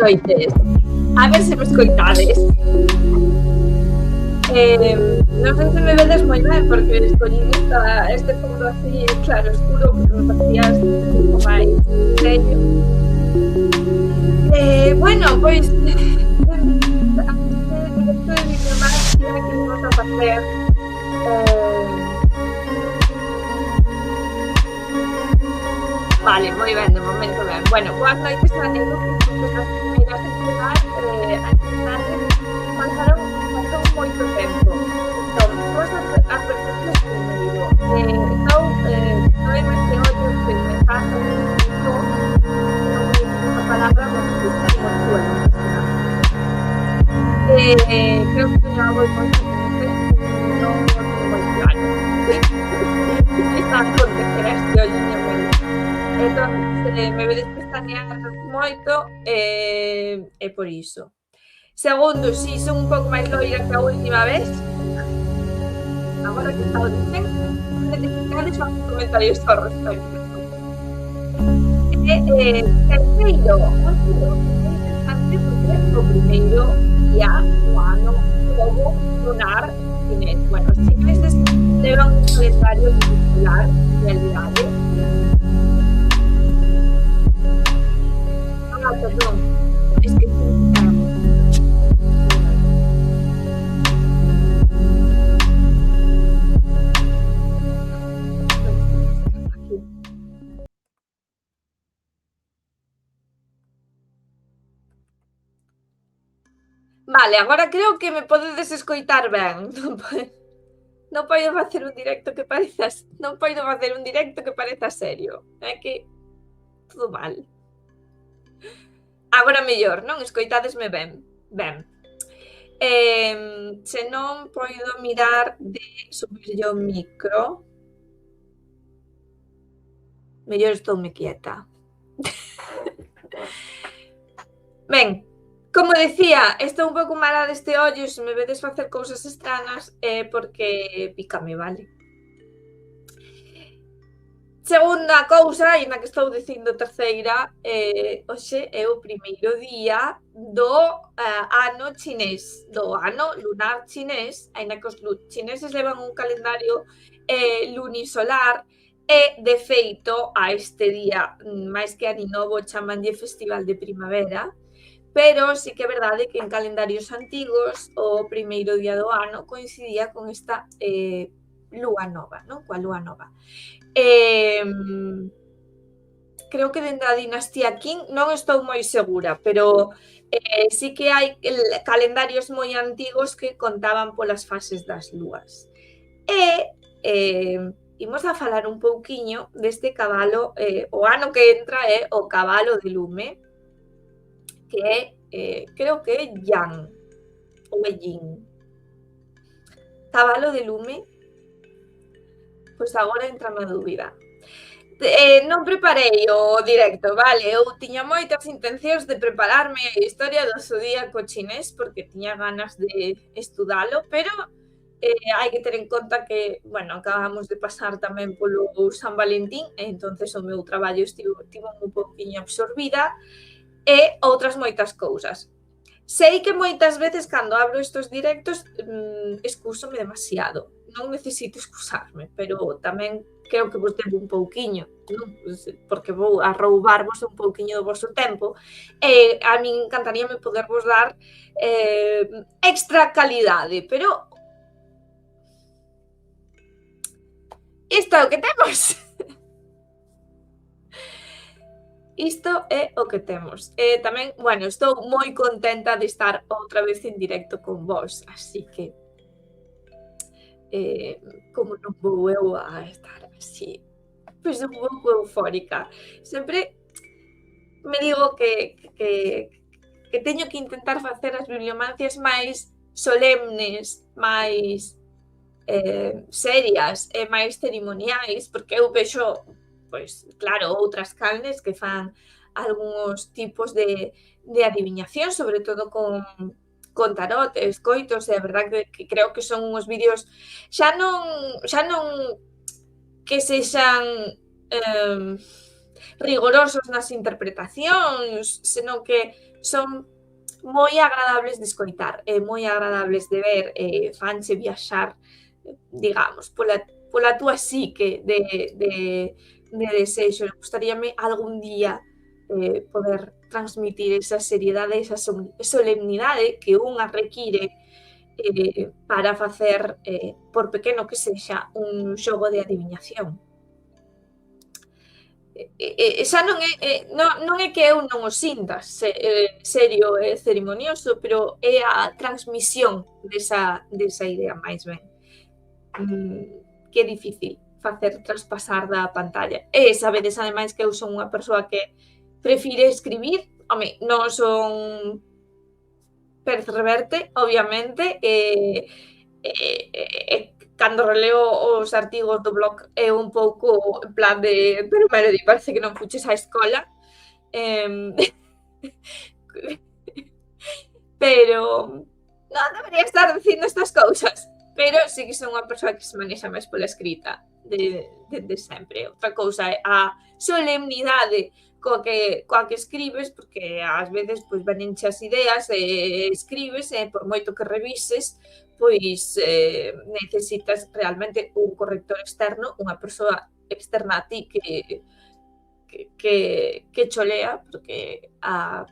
noites. A ver se me escoitades. Non sei se me vedes moi ben porque escollín este fondo así claro, escuro, porque me parecía un pouco máis serio. ver, vale, moi ben, de momento ben. Bueno, boas noites a Edu, que incluso as primeiras en chegar, aniversario pasaron moito tempo. Entón, vos advertirles primeiro. Estou, non este ollo que me pasa non a palabra consuelo. Creo que teño algo moi non moi claro. Está porque será este ollo moi. Entón, me vedes pestañear moito, é por iso. Segundo, si son un pouco máis loira que a última vez. Agora que xa o dicen, cales son os comentarios ao respecto. Terceiro, interesante porque o primeiro día do ano novo lunar chinés. Bueno, os chineses levan un calendario lunisolar, en realidade. Perdón, es que vale, agora creo que me podedes escoitar ben. Non podo facer un directo que pareza non podo facer un directo que pareza serio. É que todo mal. Agora mellor, non? Escoitádesme ben. Ben. Se non podo mirar de subirlle o micro. Mellor estoume quieta. Ben, como decía, estou un pouco mala deste ollo, se me vedes facer cousas estranas é porque pícame, vale? Segunda cousa, aínda que estou dicindo terceira, hoxe é o primeiro día do ano chinés, do ano lunar chinés, aínda que os chineses levan un calendario lunisolar e, de feito, a este día, máis que ano novo, chamanlle Festival de Primavera, pero sí que é verdade que en calendarios antigos o primeiro día do ano coincidía con esta lúa nova, non? Coa lúa nova. Creo que dende a dinastía Qing non estou moi segura, pero sí que hai calendarios moi antigos que contaban polas fases das lúas. E imos a falar un pouquiño deste cabalo, o ano que entra é o cabalo de lume, que é, creo que é Yang, ou é Yin. Cabalo de lume, pois agora entra a dúbida. Non preparei o directo, vale? Eu tiña moitas intencións de prepararme a historia do zodíaco chinés porque tiña ganas de estudalo, pero hai que ter en conta que, bueno, acabamos de pasar tamén polo San Valentín, e entonces o meu traballo estivo un pouquiño absorbida e outras moitas cousas. Sei que moitas veces cando abro estes directos excúsome demasiado. Non necesito excusarme, pero tamén creo que vos debo un pouquiño, non? Porque vou a roubarvos un pouquiño do vosso tempo e a min encantaríame podervos dar extra calidade, pero isto é o que temos. Isto é o que temos. Tamén, bueno, estou moi contenta de estar outra vez en directo con vos, así que como non vou eu a estar así, pois un pouco eufórica. Sempre me digo que teño que intentar facer as bibliomancias máis solemnes, máis serias e máis ceremoniais, porque eu vexo, pois, claro, outras canles que fan algúns tipos de adiviñación, sobre todo con tarot e escoitos, e a verdade que creo que son uns vídeos xa non que sexan rigorosos nas interpretacións, senón que son moi agradables de escoitar e moi agradables de ver, fanche viaxar, digamos, pola túa psique de desexo. Gustaríame algún día poder transmitir esa seriedade, esa solemnidade que unha require para facer, por pequeno que sexa, un xogo de adiviñación. Xa non é que eu non o sinta serio e cerimonioso, pero é a transmisión desa idea máis ben. Que é difícil facer traspasar da pantalla. E sabedes ademais que eu son unha persoa que prefire escribir. Home, non son Pérez Reverte, obviamente, cando releo os artigos do blog é un pouco en plan de pero Melody, parece que non fuches á escola. Pero non debería estar dicindo estas cousas. Pero sí que son unha persoa que se manexa máis pola escrita de sempre. Outra cousa é a solemnidade coa que escribes, porque ás veces pois venenche as ideas e escribes e por moito que revises, pois necesitas realmente un corrector externo, unha persoa externa a ti que cho lea, porque a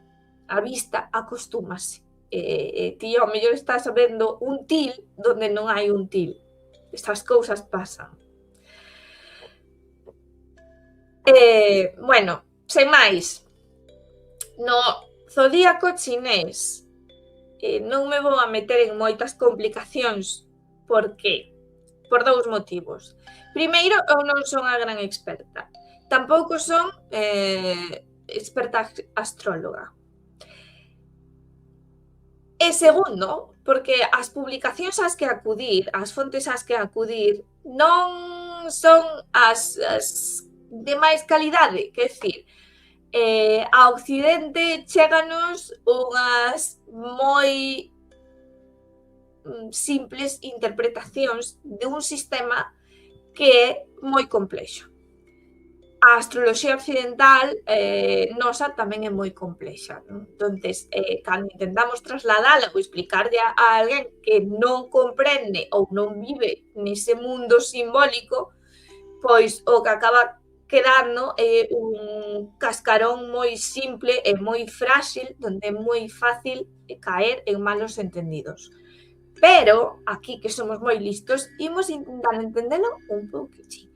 vista acostúmase. Ti ao mellor estás vendo un til donde non hai un til. Estas cousas pasan. Bueno, sen máis, no zodíaco chinés non me vou a meter en moitas complicacións. Por que? Por dous motivos. Primeiro, eu non son a gran experta. Tampouco son experta astróloga. E segundo, porque as publicacións ás que acudir, as fontes ás que acudir, non son as de máis calidade, que decir, a Occidente chéganos unhas moi simples interpretacións dun sistema que é moi complexo. A astroloxía occidental nosa tamén é moi complexa, non? Entonces, cando intentamos trasladala ou explicarlle a alguén que non comprende ou non vive nese mundo simbólico, pois o que acaba quedando é un cascarón moi simple e moi frágil, donde é moi fácil caer en malos entendidos. Pero, aquí que somos moi listos, imos intentar entendelo un pouquiño.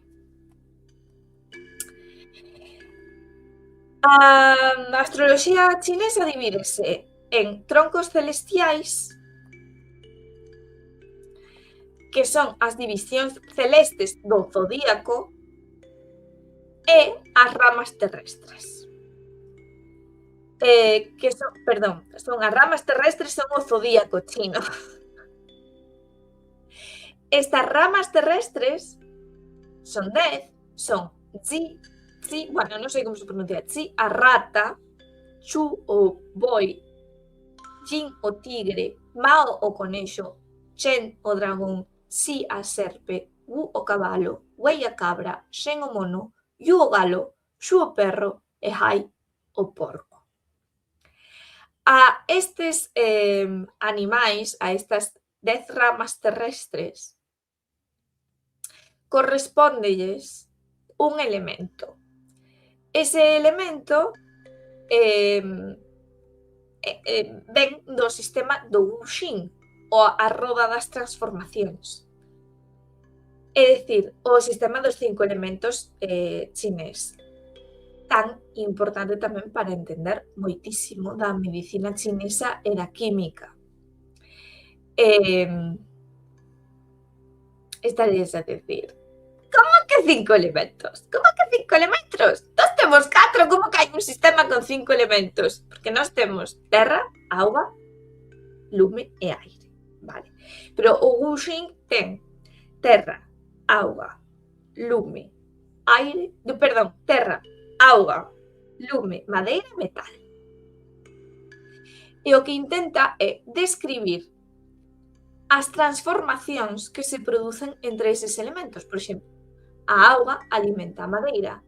A astroloxía chinesa divídese en troncos celestiais, que son as divisións celestes do zodíaco, e as ramas terrestres. Son as ramas terrestres, son o zodíaco chino. Estas ramas terrestres son 10, son Zi, bueno, non sei como se pronuncia, Zi a rata, Chu o boi, Jin o tigre, Mao o conexo, Chen o dragón, Si a serpe, Wu o cabalo, Wei a cabra, Shen o mono, Yu o galo, Shu o perro e Hai o porco. A estes animais, a estas 10 ramas terrestres, correspóndelles un elemento. Ese elemento ven do sistema do Wuxing, ou a roda das transformacións. É dicir, o sistema dos 5 elementos chinés. Tan importante tamén para entender moitísimo da medicina chinesa e da química. Estaréis a decir, como que 5 elementos? Como que 5 elementos? Nós temos 4, como que hai un sistema con 5 elementos? Porque nós temos terra, auga, lume e aire, vale? Pero o Wuxing ten terra, auga, lume, aire, terra, auga, lume, madeira e metal. E o que intenta é describir as transformacións que se producen entre eses elementos. Por exemplo, a auga alimenta a madeira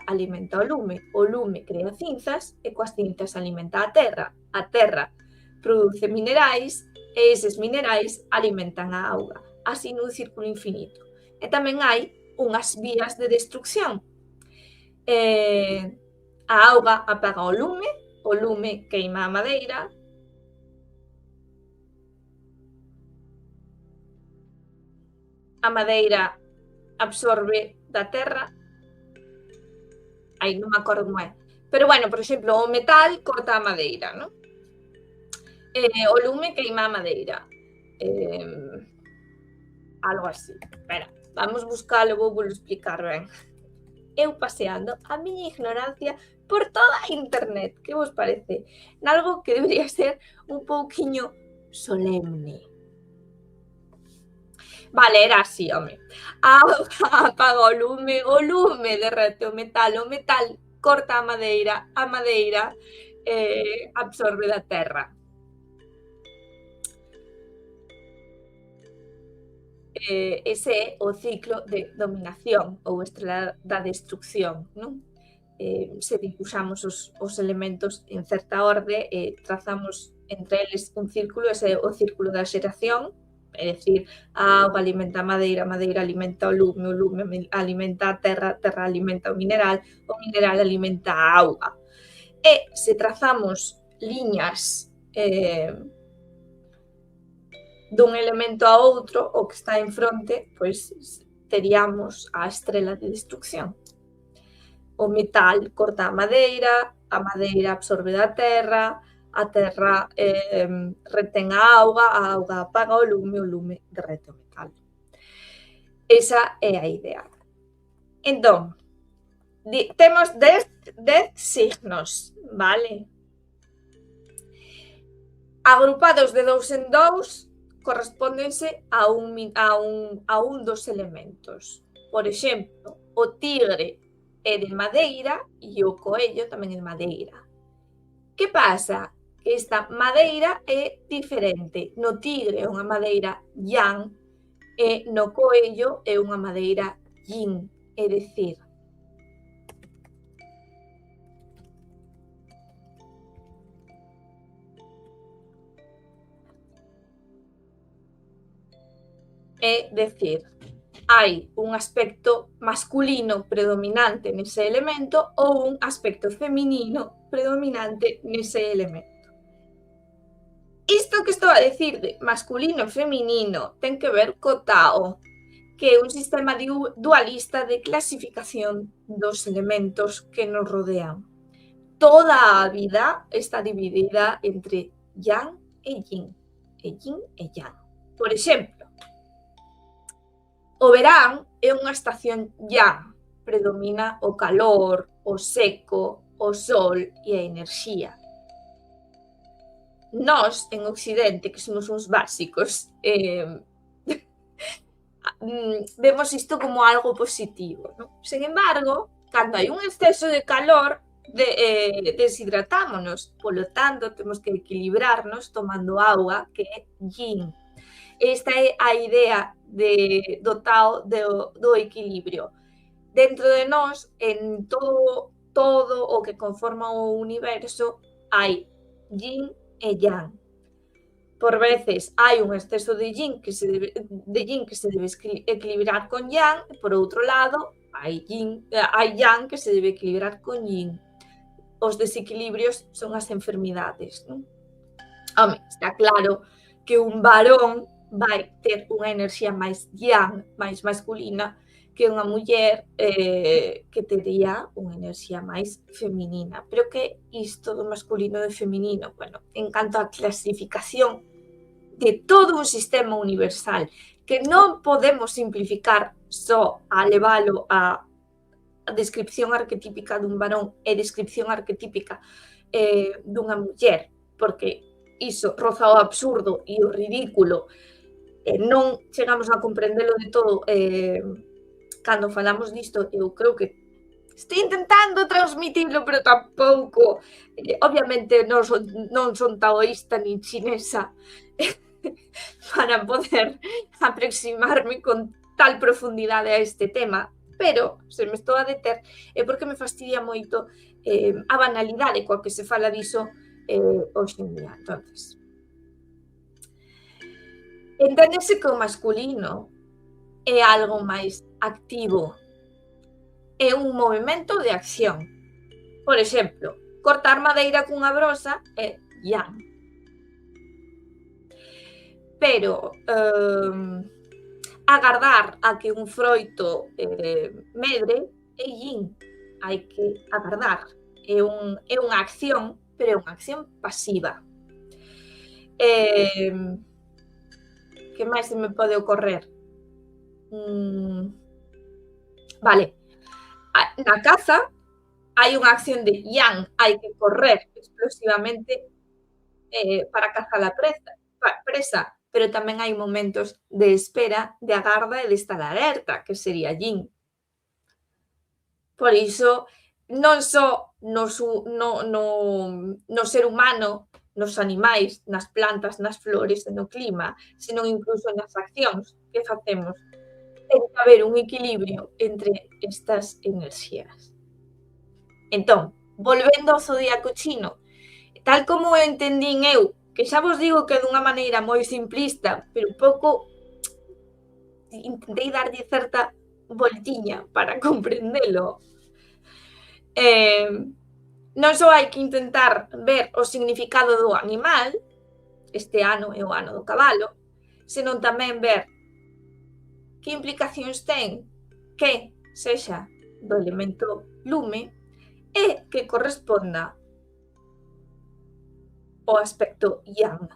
alimenta o lume crea cinzas e coas cinzas alimenta a terra produce minerais e eses minerais alimentan a auga, así nun círculo infinito. E tamén hai unhas vías de destrucción. A auga apaga o lume queima a madeira a madeira absorbe da terra. Aí non me acordo como é. Pero bueno, por exemplo, o metal corta a madeira, non? O lume queima a madeira. Algo así. Espera, vamos buscalo, vou explicar ben. Eu paseando a miña ignorancia por toda a internet. Que vos parece? Nalgo que debería ser un pouquiño solemne. Vale, era así, home. A auga apaga o lume derrete o metal corta a madeira absorbe da terra. Ese é o ciclo de dominación ou estrela da destrucción, non? Se dibuixamos os elementos en certa orde e trazamos entre eles un círculo, ese é o círculo da xeración, é dicir, a auga alimenta a madeira alimenta o lume alimenta a terra alimenta o mineral alimenta a auga. E se trazamos liñas dun elemento a outro, o que está en fronte, pois teríamos a estrela de destrucción. O metal corta a madeira absorbe da terra, a terra retén a auga apaga o lume derrete o metal. Esa é a idea. Entón, temos 10 signos, vale? Agrupados de 2 en 2, correspóndense a un dos elementos. Por exemplo, o tigre é de madeira e o coello tamén é de madeira. Que pasa? Que esta madeira é diferente. No tigre é unha madeira yang e no coello é unha madeira yin. É dicir, hai un aspecto masculino predominante nese elemento ou un aspecto feminino predominante nese elemento. Isto que estou a decir de masculino e feminino ten que ver co Tao, que é un sistema dualista de clasificación dos elementos que nos rodean. Toda a vida está dividida entre yang e yin e yang. Por exemplo, o verán é unha estación yang, predomina o calor, o seco, o sol e a enerxía. Nós, en Occidente, que somos uns básicos, vemos isto como algo positivo, non? Sen embargo, cando hai un exceso de calor, deshidratámonos, polo tanto, temos que equilibrarnos tomando auga, que é yin. Esta é a idea do Tao do equilibrio. Dentro de nós, en todo o que conforma o universo, hai yin e yang. Por veces hai un exceso de yin que se debe equilibrar con yang, e por outro lado, hai yang que se debe equilibrar con yin. Os desequilibrios son as enfermidades, non? Home, está claro que un varón vai ter unha enerxía máis yang, máis masculina, que unha muller que tería unha enerxía máis feminina. Pero que isto do masculino e do feminino? Bueno, en canto á clasificación de todo un sistema universal, que non podemos simplificar só a leválo a descripción arquetípica dun varón e descripción arquetípica dunha muller, porque iso roza o absurdo e o ridículo, non chegamos a comprendelo de todo cando falamos disto. Eu creo que estou intentando transmitilo, pero tampouco, obviamente non son taoísta nin chinesa para poder aproximarme con tal profundidade a este tema, pero se me estou a deter é porque me fastidia moito a banalidade coa que se fala diso hoxe en día. Entonces, enténdese que o masculino é algo máis activo, é un movimento de acción. Por exemplo, cortar madeira cunha brosa é yang. Pero agardar a que un froito medre é yin. Hai que agardar. É unha acción, pero é unha acción pasiva. Que máis se me pode ocorrer? Vale. Na caza hai unha acción de yang, hai que correr explosivamente para cazar a presa, pero tamén hai momentos de espera, de agarda e de estar alerta, que sería yin. Por iso, non só no ser humano, nos animais, nas plantas, nas flores e no clima, senón incluso nas accións que facemos. Ten que haber un equilibrio entre estas enerxías. Entón, volvendo ao zodíaco chino, tal como o entendín eu, que xa vos digo que dunha maneira moi simplista, pero un pouco intentei darlle certa voltiña para comprendelo. Non só hai que intentar ver o significado do animal, este ano é o ano do cabalo, senón tamén ver que implicacións ten que sexa do elemento lume e que corresponda ao aspecto yang.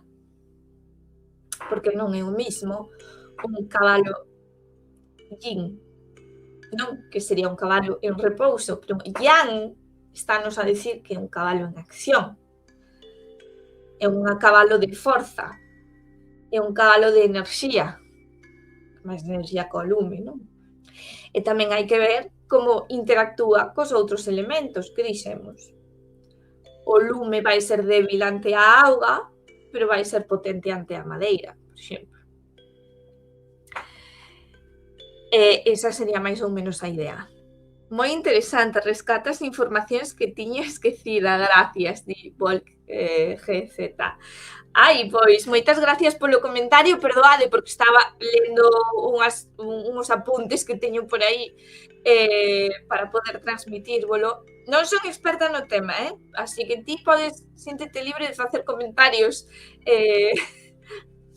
Porque non é o mismo un cabalo yin, non? Que sería un cabalo en repouso, pero yang estános a dicir que é un cabalo en acción. É un cabalo de forza, é un cabalo de enerxía, máis de enerxía co lume, non? E tamén hai que ver como interactúa cos outros elementos que dixemos. O lume vai ser débil ante a auga, pero vai ser potente ante a madeira, por exemplo. Esa sería máis ou menos a idea. Moi interesante, rescatas informacións que tiña esquecida, gracias, di Volk GZ. Ai, pois, moitas gracias polo comentario, perdoade, porque estaba lendo uns apuntes que teño por aí para poder transmitírvolo. Non son experta no tema, así que ti podes, síntete libre de facer comentarios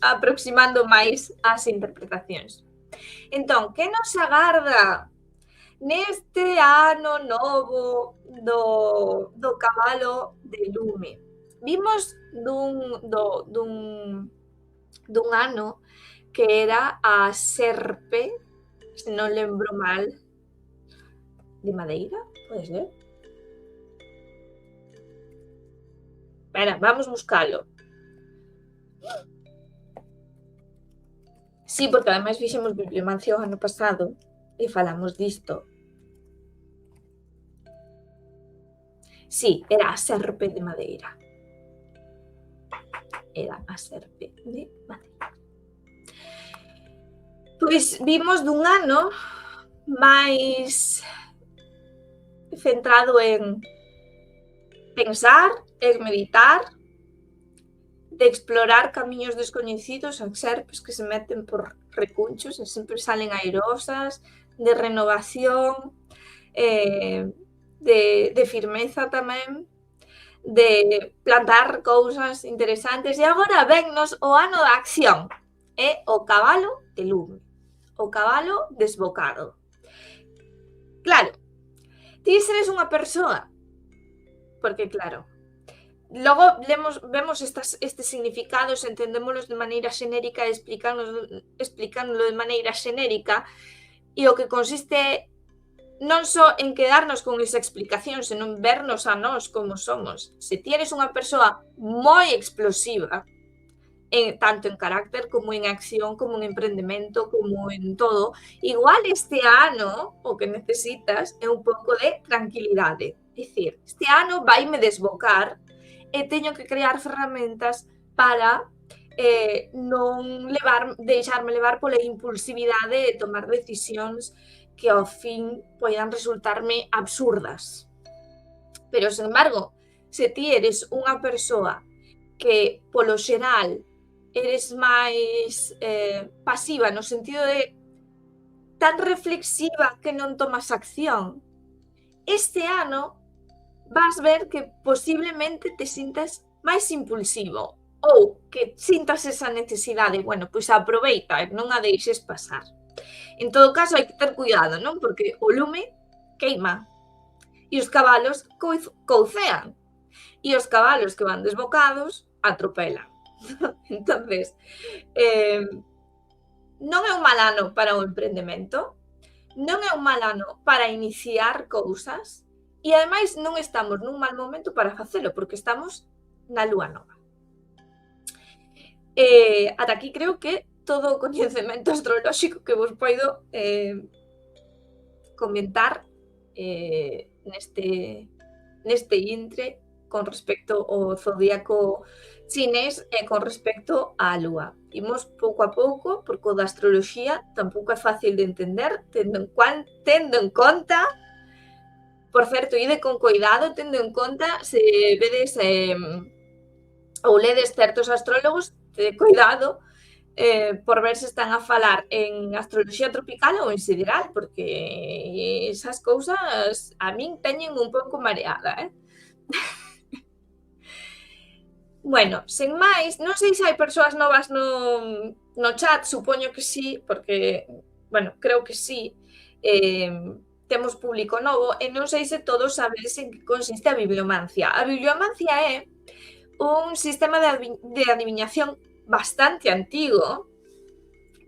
aproximando máis as interpretacións. Entón, que nos agarda neste ano novo do cabalo de lume? Vimos dun ano que era a serpe, se non lembro mal, de madeira, pode ser? Espera, vamos buscalo. Sí, porque ademais fixemos bibliomancia o ano pasado e falamos disto. Sí, era a serpe de madeira. Era a serpe de madeira. Pois vimos dun ano máis centrado en pensar, en meditar, de explorar camiños descoñecidos, as serpes que se meten por recunchos e sempre salen airosas, de renovación, de firmeza tamén, de plantar cousas interesantes. E agora vennos o ano da acción, é o cabalo de lume, o cabalo desbocado. Claro, ti seres unha persoa, porque claro, logo vemos estes significados, entendémolos de maneira xenérica e explicándolo de maneira xenérica, e o que consiste non só en quedarnos con esa explicación, senón vernos a nós como somos. Se ti eres unha persoa moi explosiva, tanto en carácter como en acción, como en emprendemento, como en todo, igual este ano o que necesitas é un pouco de tranquilidade. É dicir, este ano vaime desbocar e teño que crear ferramentas para non deixarme levar pola impulsividade e tomar decisións que ao fin poidan resultarme absurdas. Pero, sen embargo, se ti eres unha persoa que, polo xeral, eres máis pasiva, no sentido de tan reflexiva que non tomas acción, este ano vas ver que posiblemente te sintas máis impulsivo ou que sintas esa necesidade. Bueno, pois aproveita, non a deixes pasar. En todo caso, hai que ter cuidado, non? Porque o lume queima e os cabalos coucean e os cabalos que van desbocados atropelan. Entonces, eh, non é un mal ano para o emprendemento, non é un mal ano para iniciar cousas e ademais non estamos nun mal momento para facelo porque estamos na lúa nova. Ata aquí creo que todo o coñecemento astrolóxico que vos poido comentar neste intre con respecto ao zodíaco chinés e con respecto á lúa. Imos pouco a pouco, porque o da astroloxía tampouco é fácil de entender, tendo en conta, por certo, ide con coidado, tendo en conta se vedes ou ledes certos astrólogos, cuidado, por ver se están a falar en astroloxía tropical ou en sideral, porque esas cousas a min teñen un pouco mareada, Bueno, sen máis, non sei se hai persoas novas no chat, supoño que sí, porque, bueno, creo que sí, temos público novo e non sei se todos sabedes en que consiste a bibliomancia. A bibliomancia é un sistema de adivinación bastante antigo,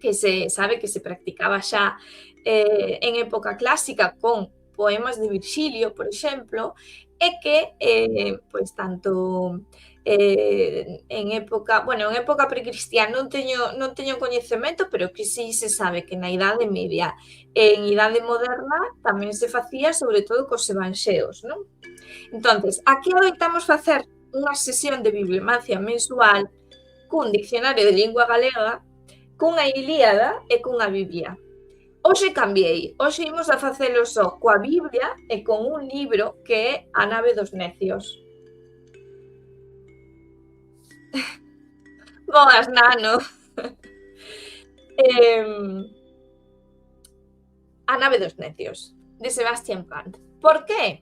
que se sabe que se practicaba xa en época clásica con poemas de Virxilio, por exemplo, e que, pois, tanto en época precristiá non teño coñecemento, pero que sí se sabe que na Idade Media e en Idade Moderna tamén se facía, sobre todo, cos evanxeos, non? Entonces, aquí adoitamos facer unha sesión de bibliomancia mensual cun dicionario de lingua galega, cunha Ilíada e cunha Biblia. Hoxe cambiei, hoxe imos a facelo só coa Biblia e con un libro que é A nave dos necios. Boas, nano. A nave dos necios, de Sebastián Kant. Por qué?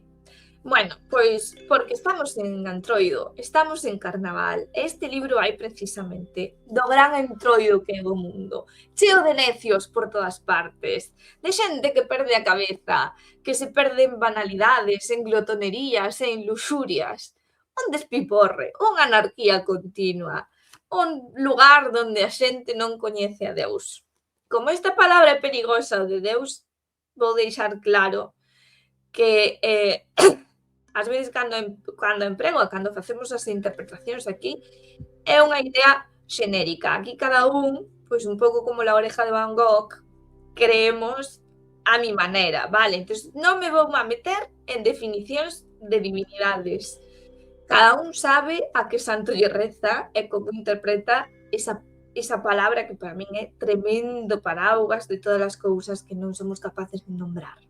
Bueno, pois porque estamos en Antroido, estamos en Carnaval. Este libro hai precisamente do gran Entroido que é o mundo, cheo de necios por todas partes, de xente que perde a cabeza, que se perde en banalidades, en glotonerías, en luxurias. Un despiporre, unha anarquía continua, un lugar donde a xente non coñece a Deus. Como esta palabra é perigosa de Deus, vou deixar claro que ás veces cando emprego e cando facemos as interpretacións aquí, é unha idea xenérica. Aquí cada un, pois un pouco como la oreja de Van Gogh, creemos a mi manera, vale? Entón, non me vou a meter en definicións de divinidades. Cada un sabe a que santo lle reza e como interpreta esa palabra que para min é tremendo paraugas de todas as cousas que non somos capaces de nombrar.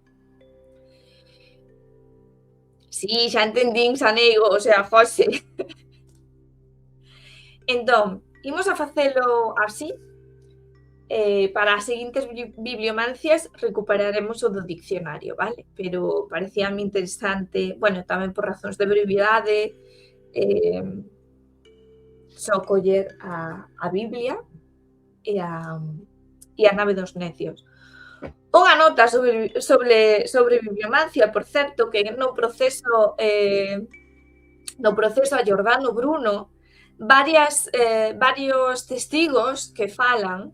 Sí, xa entendín, Sanego, o sea, José. Entón, imos a facelo así. Para as seguintes bibliomancias recuperaremos o do diccionario, vale? Pero parecíame interesante, bueno, tamén por razóns de brevidade, só coller a Biblia e a nave dos necios. Unha nota sobre bibliomancia, por certo, que no proceso a Giordano Bruno, varios testigos que falan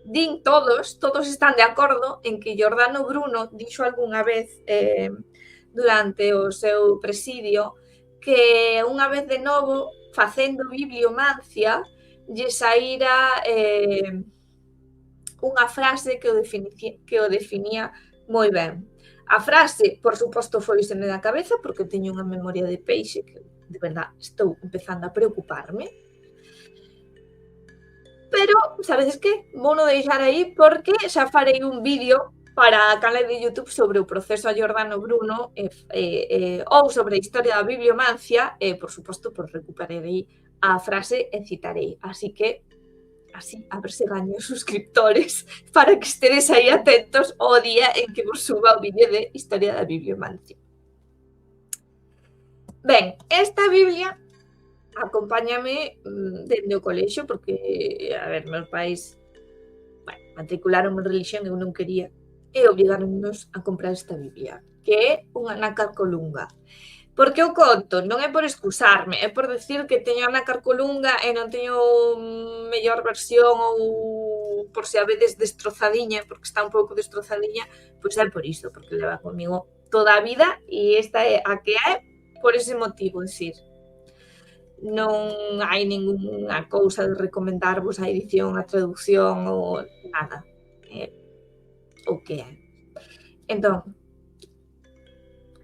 din todos están de acordo en que Giordano Bruno dixo algunha vez durante o seu presidio que unha vez de novo facendo bibliomancia lle saíra unha frase que o definía moi ben. A frase, por suposto, foiseme da cabeza porque teño unha memoria de peixe que, de verdad, estou empezando a preocuparme. Pero, sabedes que? Vou non deixar aí porque xa farei un vídeo para a canal de YouTube sobre o proceso a Giordano Bruno ou sobre a historia da bibliomancia e, por suposto, recuperarei a frase e citarei. Así que así, a ver se gaño suscriptores para que estedes aí atentos ao día en que vos suba o vídeo de Historia da Bibliomancia. Ben, esta Biblia acompáñame dende o colexio porque, a ver, meus pais, bueno, matricularonme en relixión e eu non quería, e obrigáronnos a comprar esta Biblia, que é unha nácar colunga. Por que o conto? Non é por excusarme, é por decir que teño a nácar colunga e non teño mellor versión ou por se a vedes destrozadiña, porque está un pouco destrozadiña, pois é por iso, porque leva comigo toda a vida e esta é a que é por ese motivo, é dicir, non hai ningunha cousa de recomendarvos a edición, a traducción ou nada. É o que é. Entón,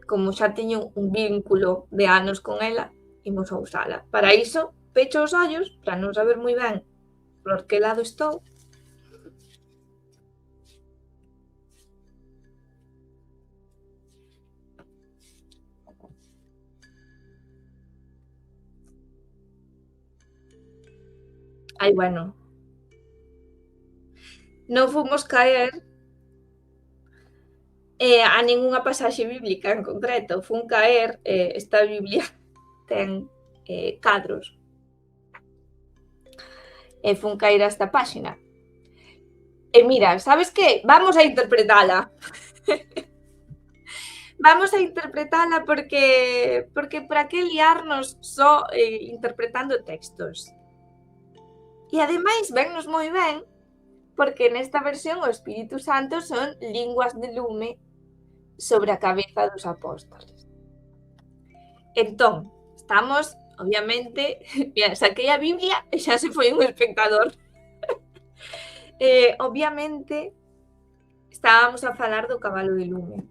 como xa teño un vínculo de anos con ela, imos a usala. Para iso, pecho os ollos, para non saber moi ben por que lado estou. Ai, bueno, non fomos caer a ningunha pasaxe bíblica en concreto, fun caer, esta Biblia ten cadros, e fun caer a esta páxina. E mira, sabes que? Vamos a interpretala. Vamos a interpretala porque para que liarnos só interpretando textos. E ademais vennos moi ben porque nesta versión o Espírito Santo son linguas de lume sobre a cabeza dos apóstoles. Entón, estamos, obviamente, mira, saquei a Biblia e xa se foi un espectador. Obviamente, estábamos a falar do cabalo de lume.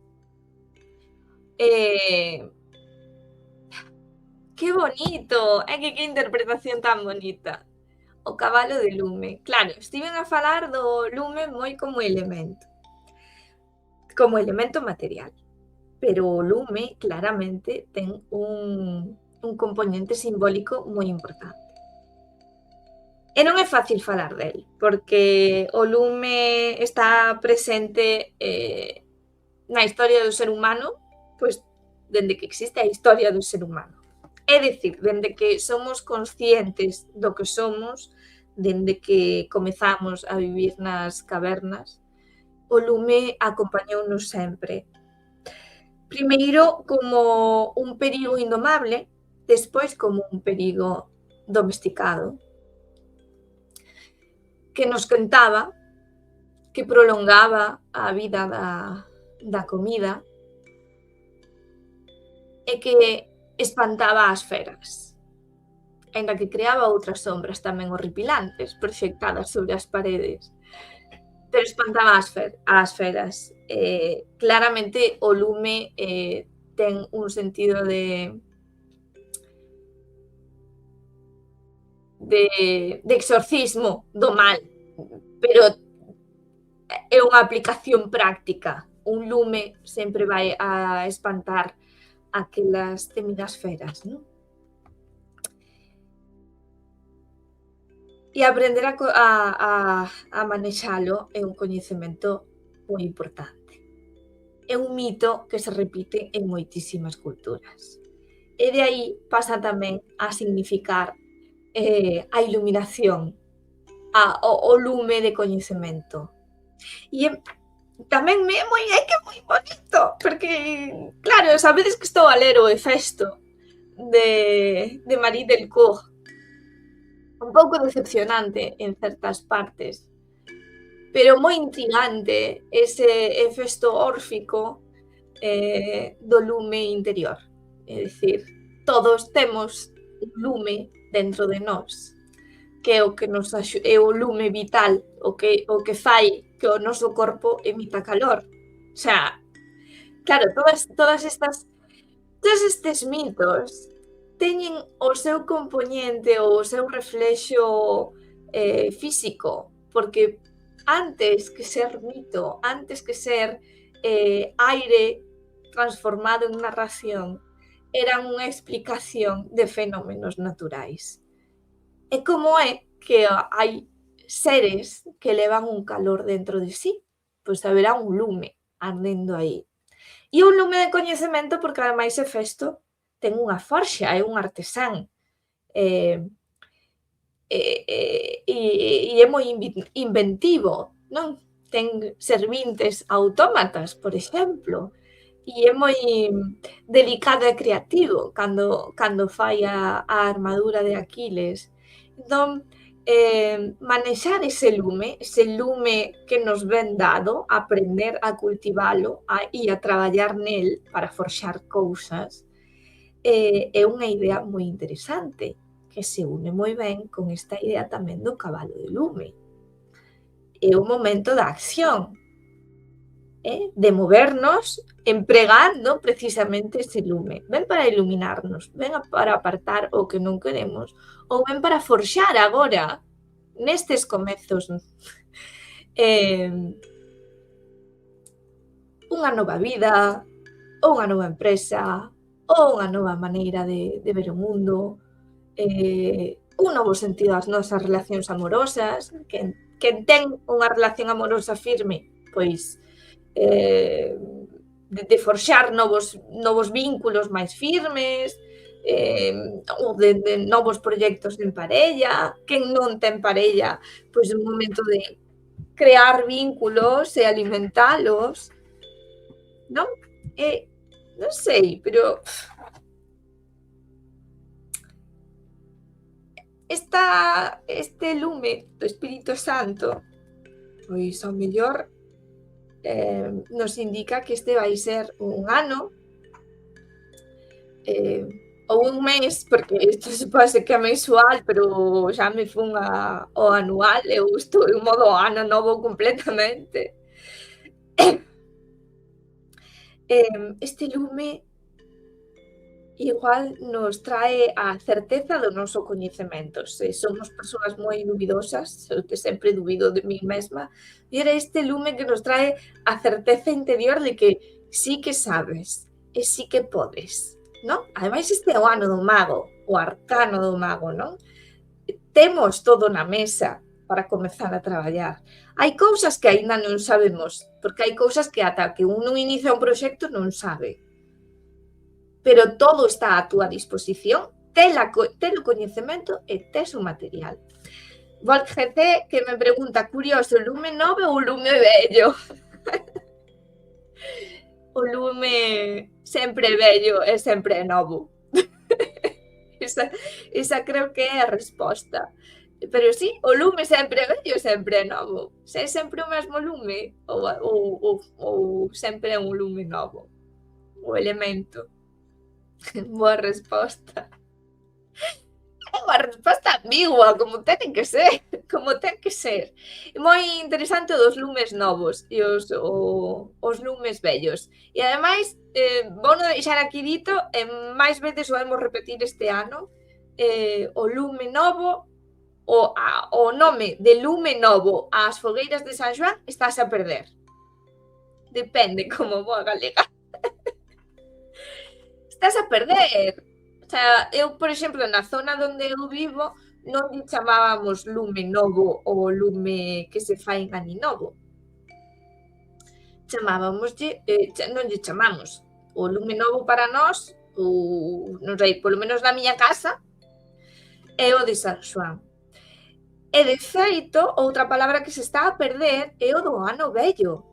Que bonito! É que interpretación tan bonita. O cabalo de lume. Claro, estiven a falar do lume moi como elemento material. Pero o lume claramente ten un componente simbólico moi importante. E non é fácil falar del, porque o lume está presente na historia do ser humano, pois dende que existe a historia do ser humano. É dicir, dende que somos conscientes do que somos, dende que comezamos a vivir nas cavernas, o lume acompañounos sempre. Primeiro como un perigo indomable, despois como un perigo domesticado, que nos quentaba, que prolongaba a vida da comida e que espantaba as feras, aínda que creaba outras sombras tamén horripilantes proxectadas sobre as paredes, pero espantaba as feras. Claramente o lume ten un sentido de exorcismo do mal, pero é unha aplicación práctica. Un lume sempre vai a espantar aquelas temidas feras, non? E aprender a manexalo é un coñecemento moi importante. É un mito que se repite en moitísimas culturas. E de aí pasa tamén a significar a iluminación, o lume de coñecemento. E tamén é que é moi bonito, porque, claro, sabedes que estou a ler o Hefesto de Marie Delcourt, un pouco decepcionante en certas partes, pero moi intrigante ese Hefesto órfico do lume interior. É dicir, todos temos un lume dentro de nós, que é o que nos é o lume vital, o que fai que o noso corpo emita calor. O sea, claro, todos estes mitos teñen o seu compoñente ou o seu reflexo físico, porque antes que ser mito, antes que ser aire transformado en narración, eran unha explicación de fenómenos naturais. E como é que hai seres que levan un calor dentro de sí? Pois haberá un lume ardendo aí. E un lume de coñecemento porque ademais Hefesto ten unha forxa, é un artesán. E é moi inventivo. non? Ten servintes autómatas, por exemplo, e é moi delicado e creativo cando fai a armadura de Aquiles. Entón, manexar ese lume que nos ven dado, aprender a cultivalo e a traballar nel para forxar cousas, é unha idea moi interesante, que se une moi ben con esta idea tamén do cabalo de lume. É o momento da acción, de movernos empregando precisamente ese lume. Ben para iluminarnos, ben para apartar o que non queremos, ou ben para forxar agora, nestes comezos, unha nova vida, ou unha nova empresa, ou unha nova maneira de ver o mundo, un novo sentido ás nosas relacións amorosas. Quen ten unha relación amorosa firme, pois de forxar novos vínculos máis firmes, ou de novos proxectos en parella. Quen non ten parella, pois é un momento de crear vínculos e alimentalos, non? Non sei, pero este lume do Espírito Santo, pois ao mellor nos indica que este vai ser un ano ou un mes, porque isto se pode ser que é mensual, pero xa me fun ao anual, eu estou en modo ano novo completamente. Este lume igual nos trae a certeza do noso coñecemento. Se somos persoas moi dubidosas, eu que sempre dubido de min mesma, e era este lume que nos trae a certeza interior de que sí que sabes e sí que podes, non? Ademais, este é o ano do mago, o arcano do mago, non? Temos todo na mesa para comezar a traballar. Hai cousas que aínda non sabemos, porque hai cousas que ata que un non inicia un proxecto non sabe. Pero todo está á túa disposición, tes o coñecemento e tes o material. Volt GC que me pregunta, curioso, lume novo ou lume vello? O lume sempre vello e sempre novo. Esa creo que é a resposta. Pero sí, o lume sempre vello e sempre novo. Se é sempre o mesmo lume ou sempre é un lume novo. O elemento. Boa resposta. É unha resposta ambigua, como ten que ser, como ten que ser. Moi interesante o dos lumes novos e os lumes vellos. E ademais, vouno deixar aquí dito, e máis veces o vamos repetir este ano, o lume novo, o nome de lume novo ás fogueiras de San Xoán estás a perder. Depende como boa galega. Estás a perder. O sea, eu, por exemplo, na zona onde eu vivo, non lle chamábamos lume novo ou lume que se fai en aninovo. Chamábamoslle, non lle chamamos. O lume novo para nós, non sei, polo menos na miña casa, é o de San Xoán. E, de feito, outra palabra que se está a perder é o do ano vello.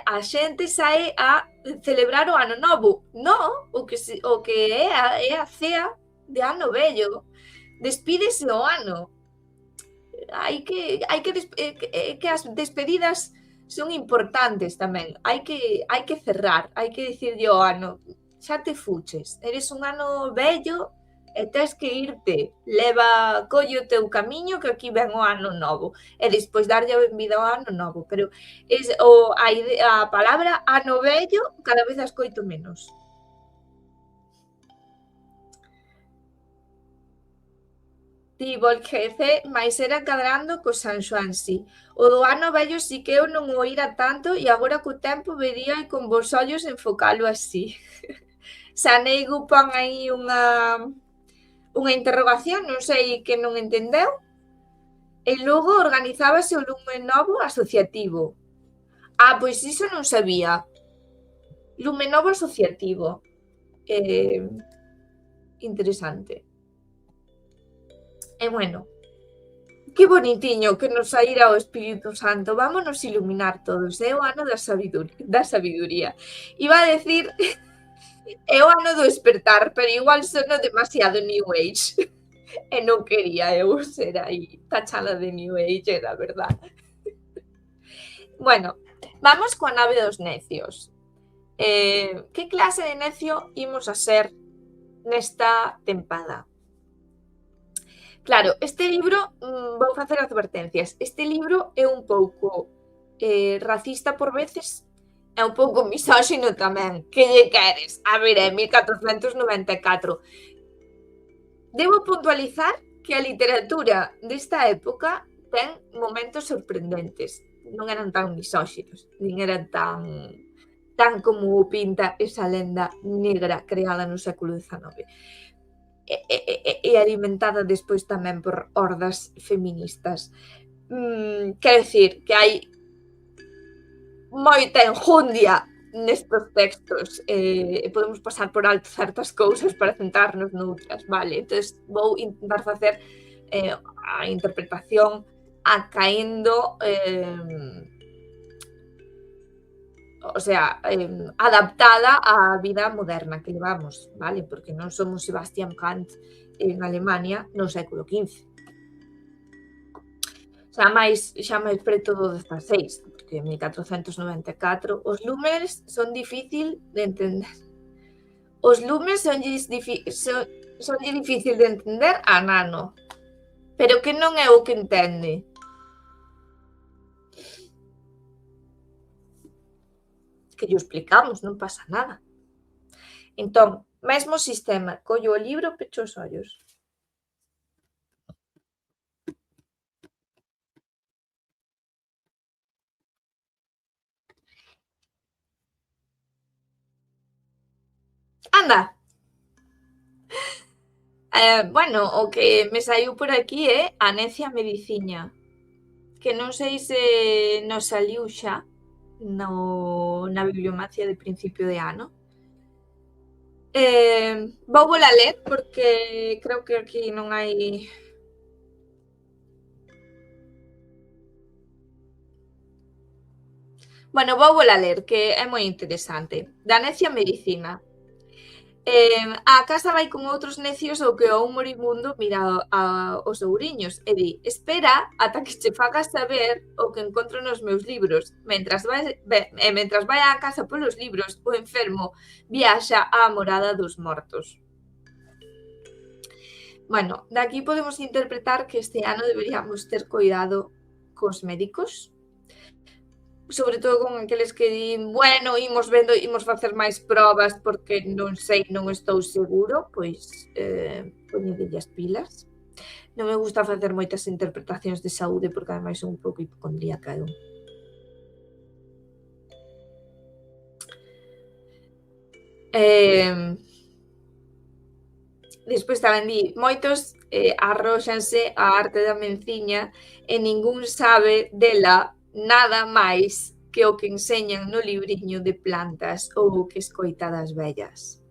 A xente sae a celebrar o ano novo. Non, o que é a cea de ano vello. Despídese o ano. Hai que as despedidas son importantes tamén. Hai que cerrar, hai que dicirlle ao ano, xa te fuches, eres un ano vello e tes que irte. Colle o teu camiño que aquí ven o ano novo. E despois darlle a benvida ao ano novo. Pero a palabra ano vello cada vez a escoito menos. Ti, Volgece, mais era cadrando co San Xoán, si. O do ano vello si que eu non o oíra tanto e agora co tempo vería e con vos ollos enfocalo así. Saneigo pon aí unha interrogación, non sei que non entendeu. E logo organizábase o lume novo asociativo. Pois iso non sabía. Lume novo asociativo. Interesante. E bueno, Que bonitiño que nos saíra o Espírito Santo. Vámonos iluminar todos. É o ano da sabiduría. Iba a decir é o ano do despertar, pero igual sono demasiado New Age. E non quería eu ser aí tachada de New Age, la verdad. Bueno, vamos coa nave dos necios. Que clase de necio imos a ser nesta tempada? Claro, este libro, vou facer advertencias. Este libro é un pouco racista por veces, é un pouco misóxino tamén. Que lle queres? A ver, é 1494. Debo puntualizar que a literatura desta época ten momentos sorprendentes. Non eran tan misóxinos, nin eran tan como pinta esa lenda negra creada no século XIX. E alimentada despois tamén por hordas feministas. Quero dicir que hai moita enjundia nestes textos e podemos pasar por alto certas cousas para centrarnos noutras, vale? Entón, vou intentar facer a interpretación acaendo o sea, adaptada á vida moderna que levamos, vale? Porque non somos Sebastian Kant en Alemania no século XV. Xa máis preto do 16, porque en 1494 os lumes son difícil de entender. Os lumes sonlle difícil de entender a Nano, pero que non é o que entende. Que llo explicamos, non pasa nada. Entón, mesmo sistema, collo o libro, pecho os ollos. Anda! Bueno, o que me saiu por aquí é a necia mediciña, que non sei se nos saliu xa na bibliomacia de principio de ano. Vou vola a ler porque creo que aquí non hai... Bueno, vou vola a ler, que é moi interesante. Da necia medicina. A casa vai con outros necios ao que o un moribundo mira os ouriños e di: espera ata que che fagas saber o que encontro nos meus libros. Mentras vai á casa polos libros, o enfermo viaxa á morada dos mortos. Bueno, daqui podemos interpretar que este ano deberíamos ter cuidado cos médicos, sobre todo con aqueles que din, bueno, imos facer máis probas porque non sei, non estou seguro, pois poñedelle as pilas. Non me gusta facer moitas interpretacións de saúde porque ademais son un pouco hipocondríaca eu. Despois tamén di, moitos arróxanse á arte da menciña e ningún sabe dela nada máis que o que enseñan no libriño de plantas ou o que escoita das vellas.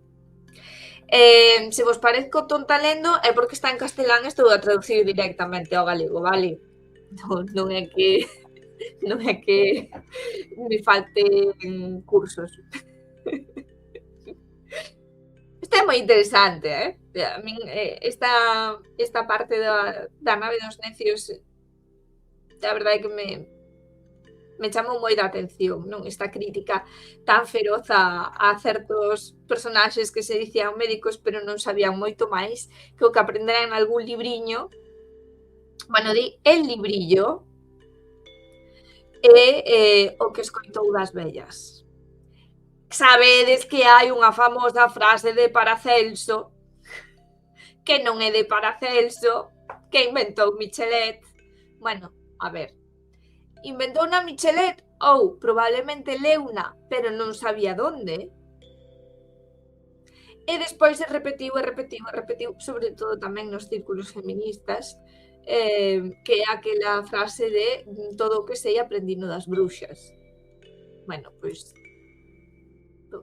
Se vos parezco tonta lendo é porque está en castelán e estou a traducir directamente ao galego, vale? Non é que me falten cursos. Isto é moi interesante, a min esta parte da nave dos necios a verdade é que me chamou moi da atención, non? Esta crítica tan feroz a certos personaxes que se dicían médicos pero non sabían moito máis que o que aprenderan en algún libriño. Bueno, di el librillo e o que escoitou das vellas. Sabedes que hai unha famosa frase de Paracelso que non é de Paracelso, que inventou Michelet. Bueno, a ver, inventou na Michelet ou probablemente leuna, pero non sabía donde. E despois se repetiu, sobre todo tamén nos círculos feministas, que é aquela frase de todo o que sei aprendino das bruxas. Bueno, pois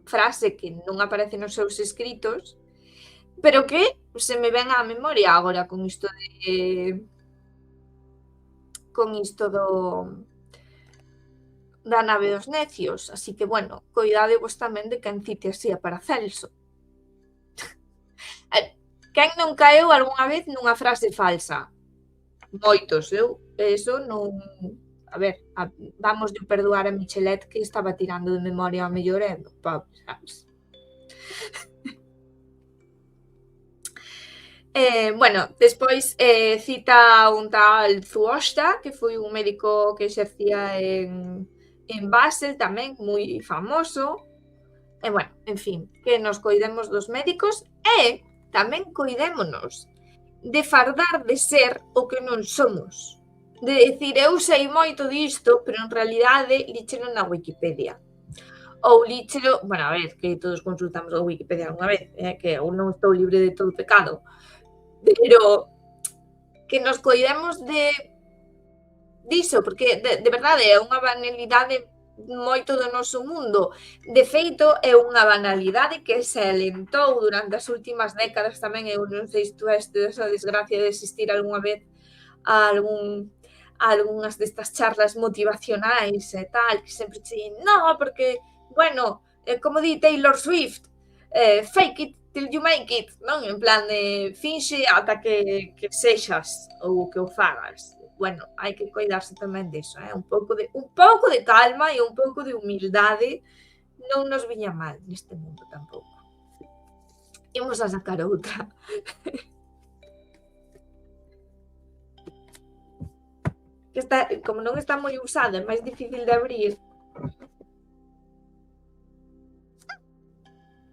frase que non aparece nos seus escritos, pero que se me ven á memoria agora con isto con isto da nave dos necios, así que, bueno, coidadevos tamén de quen cite así a Paracelso. Quen non caeu algunha vez nunha frase falsa? Moitos, eu eso non... A ver, vamos de perdoar a Michelet que estaba tirando de memoria ao mellor e pobre, sabes? Bueno, despois cita un tal Zuosta, que foi un médico que exercía en Basel tamén, moi famoso. E bueno, en fin, que nos coidemos dos médicos e tamén coidémonos de fardar de ser o que non somos. De decir, eu sei moito disto, pero en realidade líchelo na Wikipedia. Ou líchelo, bueno, a ver, que todos consultamos a Wikipedia alguna vez, que eu non estou libre de todo pecado, pero que nos coidemos diso, porque de verdade é unha banalidade moito do noso mundo. De feito, é unha banalidade que se alentou durante as últimas décadas tamén. Eu non sei se tú esta esa desgracia de asistir algunha vez a algunhas destas charlas motivacionais e tal, que sempre che din, no, porque, bueno, como di Taylor Swift, fake it till you make it, non? En plan de finxe ata que sexas ou que o fagas. Bueno, hai que coidarse tamén deso, un pouco de calma e un pouco de humildade non nos viña mal neste mundo tampouco. Imos a sacar outra. Que está, como non está moi usada, é máis difícil de abrir.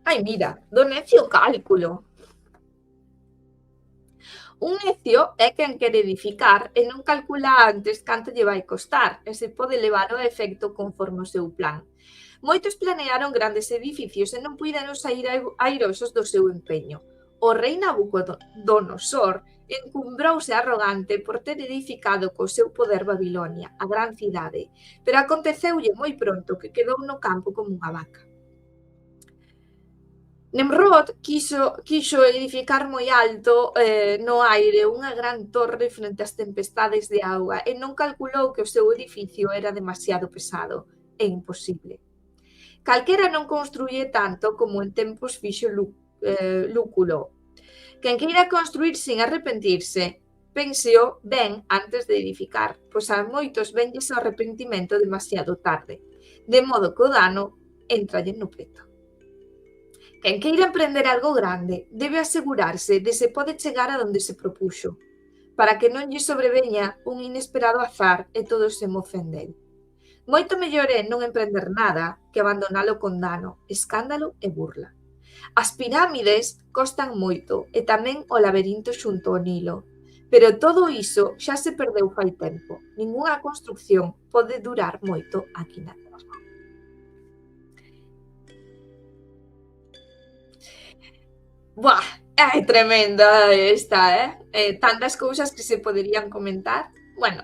Ai, mira, do necio cálculo. Un necio é quen quere edificar e non calcula antes canto lle vai costar e se pode levar ao efecto conforme o seu plan. Moitos planearon grandes edificios e non puideron sair airosos do seu empeño. O rei Nabucodonosor encumbrouse arrogante por ter edificado co seu poder Babilonia, a gran cidade, pero aconteceulle moi pronto que quedou no campo como unha vaca. Nemrod quixo edificar moi alto no aire unha gran torre frente ás tempestades de auga e non calculou que o seu edificio era demasiado pesado e imposible. Calquera non construye tanto como en tempos fixo Lúculo. Quen queira construir sin arrepentirse, pénseo ben antes de edificar, pois a moitos venlles o arrepentimento demasiado tarde, de modo que o dano entralle no peto. Quen queira emprender algo grande debe asegurarse de se pode chegar a donde se propuxo, para que non lle sobreveña un inesperado azar e todos se mocen del. Moito mellor é non emprender nada que abandonalo con dano, escándalo e burla. As pirámides costan moito e tamén o laberinto xunto ao Nilo, pero todo iso xa se perdeu fai tempo. Ningunha construcción pode durar moito aquí na Terra. Buah, é tremenda esta, tantas cousas que se poderían comentar. Bueno,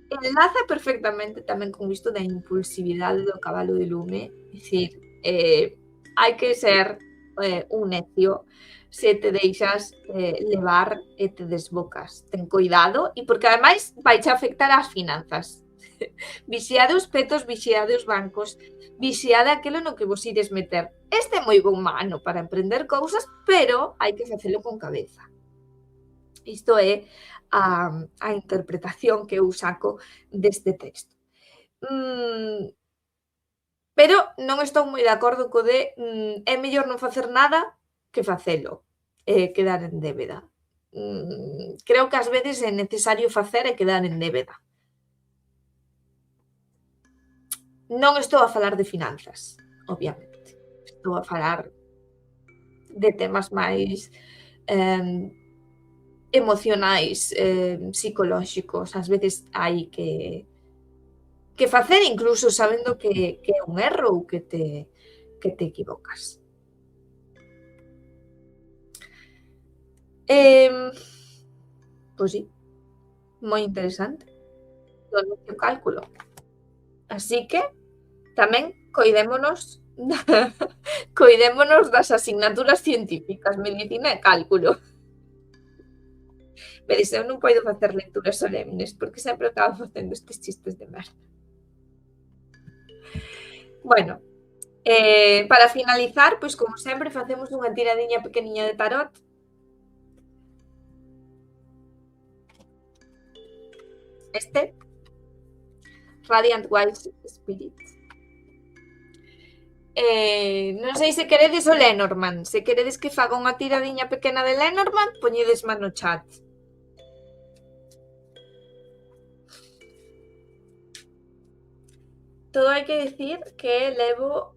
enlaza perfectamente tamén con isto da impulsividade do cabalo de lume, é dicir, hai que ser un necio se te deixas levar e te desbocas. Ten coidado, e porque ademais vaiche afectar as finanzas. Vixiade os petos, vixiade os bancos, vixiade aquilo no que vos ides meter. Este é moi bon mano para emprender cousas, pero hai que facelo con cabeza. Isto é a interpretación que eu saco deste texto. Pero non estou moi de acordo co de é mellor non facer nada que facelo, quedar en débeda. Creo que ás veces é necesario facer e quedar en débeda. Non estou a falar de finanzas, obviamente. Estou a falar de temas máis emocionais, psicolóxicos. Ás veces hai que facer incluso sabendo que é un erro ou que te equivocas. Pois sí, moi interesante. Do necio cálculo. Así que tamén coidémonos das asignaturas científicas, medicina e cálculo. Vedes, eu non podo facer lecturas solemnes porque sempre acabo facendo estes chistes de merda. Bueno, para finalizar, pois como sempre, facemos unha tiradiña pequeniña de tarot. Este, Radiant Wise Spirit. Non sei se queredes o Lenormand. Se queredes que faga unha tiradiña pequena de Lenormand, poñedesma no chat. Todo hai que decir que levo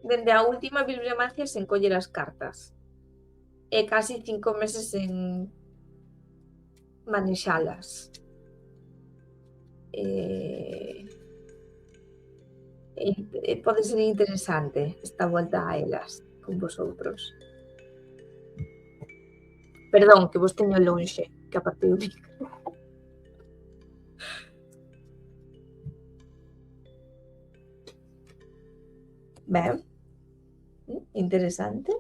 dende a última bibliomancia sen coller as cartas. E casi 5 meses en manexalas. Pode ser interesante esta volta a elas con vosotros. Perdón, que vos teño lonxe, que a partir do micro. Ben, interesante.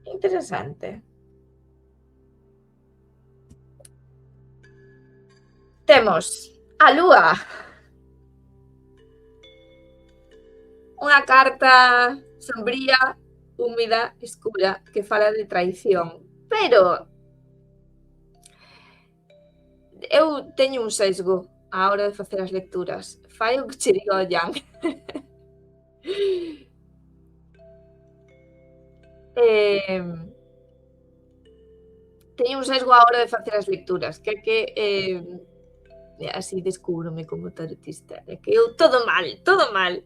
Interesante. Temos a Lúa. Unha carta sombría, húmida, escura, que fala de traición. Pero eu teño un sesgo á hora de facer as lecturas. Fai o que che diga o Jan. Teño un sesgo á hora de facer as lecturas, que é que así descúbrome como tarotista, é que eu todo mal, todo mal.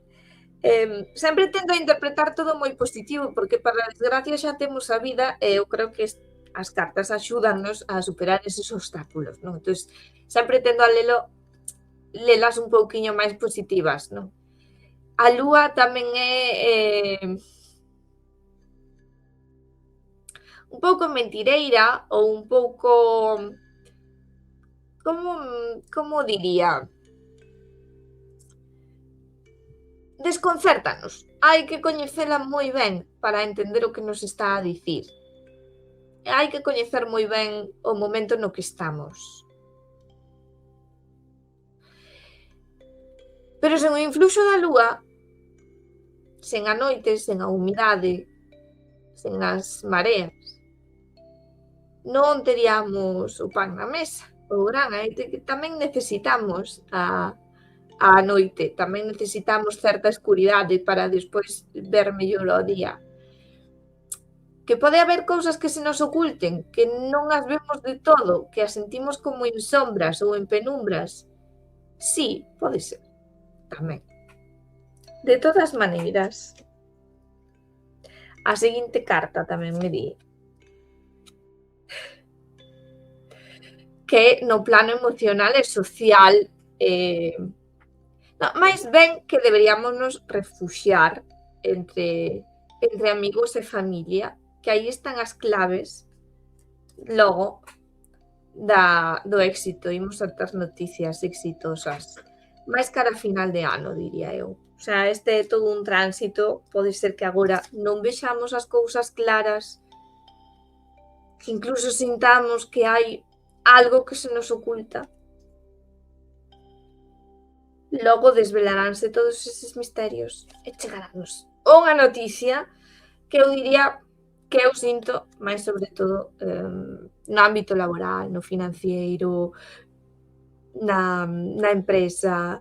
Sempre tendo a interpretar todo moi positivo, porque para a desgracia xa temos a vida e eu creo que as cartas axúdannos a superar eses obstáculos, non? Entón, sempre tendo a lelas un pouquiño máis positivas, non? A Lúa tamén é un pouco mentireira ou un pouco, como diría, desconcértanos. Hai que coñecela moi ben para entender o que nos está a dicir. Hai que coñecer moi ben o momento no que estamos. Pero sen o influxo da Lúa, sen a noite, sen a humidade, sen as mareas, non teríamos o pan na mesa, o gran. Tamén necesitamos a noite, tamén necesitamos certa escuridade para despois ver mellor o día. Que pode haber cousas que se nos oculten, que non as vemos de todo, que as sentimos como en sombras ou en penumbras. Sí, pode ser, tamén. De todas maneiras, a seguinte carta tamén me di que no plano emocional e social, máis ben que deberíamos nos refuxiar entre amigos e familia, que aí están as claves logo do éxito. Imos a ter noticias exitosas máis cara a final de ano, diría eu. O sea, este é todo un tránsito. Pode ser que agora non vexamos as cousas claras, que incluso sintamos que hai algo que se nos oculta. Logo desvelaránse todos eses misterios e chegaránnos unha noticia que eu diría que eu sinto máis sobre todo no ámbito laboral, no financiero, na empresa,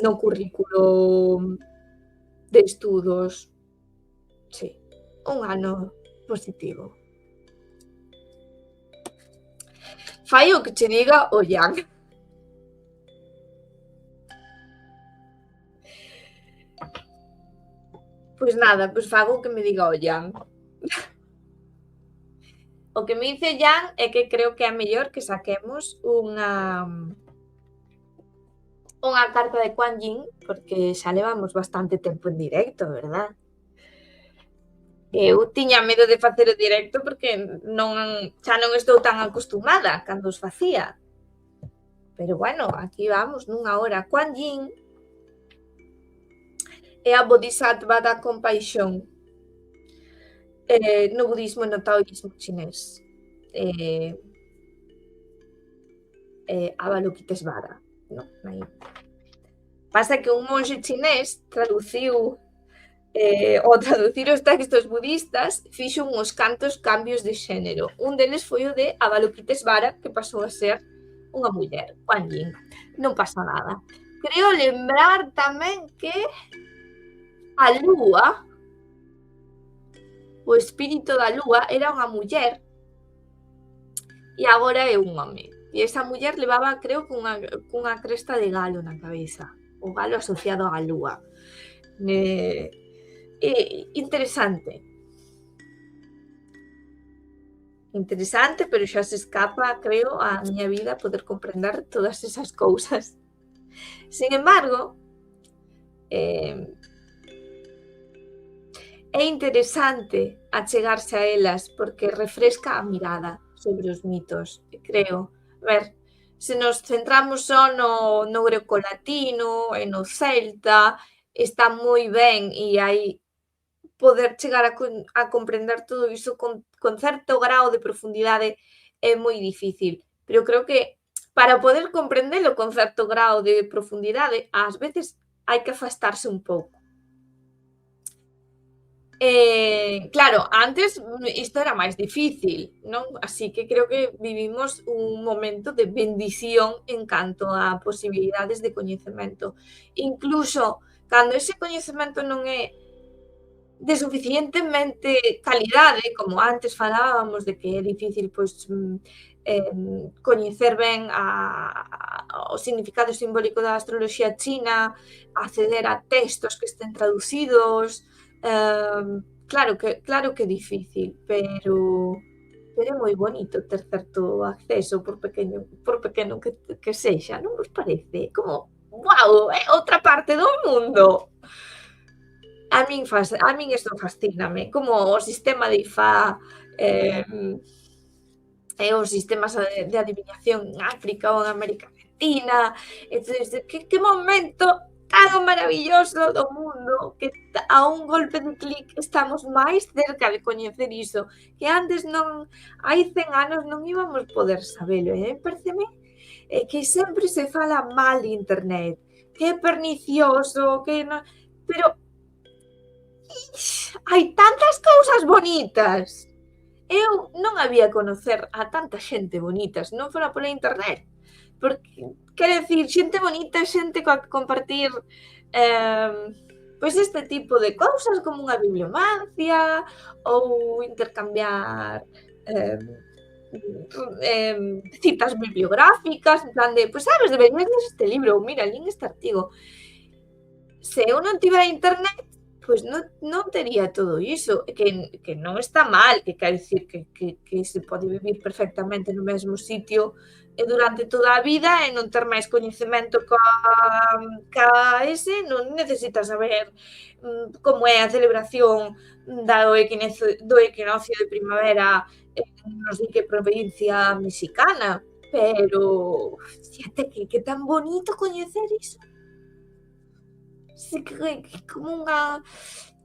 no currículo de estudos. Sí, un ano positivo. Fai o que che diga o Jan. Pois nada, pois fago o que me diga o Jan. O que me dice Jan é que creo que é mellor que saquemos unha carta de Kuan Yin, porque xa levamos bastante tempo en directo, verdad? Eu tiña medo de facer o directo porque xa non estou tan acostumada cando os facía. Pero bueno, aquí vamos nunha hora. Kuan Yin é a bodhisattva da compaixón, no budismo e no taoísmo chinés. Avalokitesvara, non? Aí. Pasa que un monxe chinés traduciu ao traducir os textos budistas fixo uns cantos cambios de xénero. Un deles foi o de Avalokitesvara, que pasou a ser unha muller, Kuan Yin. Non pasa nada. Creo lembrar tamén que a lúa, o espírito da lúa, era unha muller e agora é un home. E esa muller levaba, creo, cunha cresta de galo na cabeza. O galo asociado á lúa. Interesante. Interesante, pero xa se escapa, creo, a miña vida poder comprender todas esas cousas. Sin embargo, é interesante achegarse a elas porque refresca a mirada sobre os mitos, creo. Ver, se nos centramos só no grecolatino e no celta, está moi ben e hai poder chegar a comprender todo iso con certo grao de profundidade é moi difícil, pero creo que para poder comprendelo con certo grao de profundidade, ás veces hai que afastarse un pouco. Claro, antes isto era máis difícil, non? Así que creo que vivimos un momento de bendición en canto a posibilidades de coñecemento. Incluso cando ese coñecemento non é de suficientemente calidade, como antes falábamos de que é difícil pois, coñecer ben o significado simbólico da astroloxía china, acceder a textos que estén traducidos, claro que é difícil, pero é moi bonito ter certo acceso por pequeno que sexa, non vos parece? Como, guau, é outra parte do mundo. A min isto fascíname, como o sistema de Ifá, e os sistemas de adivinación en África ou en América Latina, entonces, que momento tan maravilloso do mundo, que a un golpe de clic estamos máis cerca de coñecer iso, que antes non, hai 100 anos non íbamos poder sabelo, e pareceme que sempre se fala mal de internet, que é pernicioso, que non, pero hai tantas cousas bonitas. Eu non había conocer a tanta xente bonita se non fora pola internet. Porque, quero dicir, xente bonita, xente coa que compartir pois este tipo de cousas como unha bibliomancia ou intercambiar citas bibliográficas, en plan de, pois sabes, deberías ler este libro, ou mira, lin este artigo. Se eu non tivera internet, pois non tería todo iso, que non está mal, que quero dicir que se pode vivir perfectamente no mesmo sitio durante toda a vida e non ter máis coñecemento ca ese, non necesitas saber como é a celebración do equinoccio de primavera en non sei que provincia mexicana, pero fíjate que tan bonito coñecer iso. Como unha,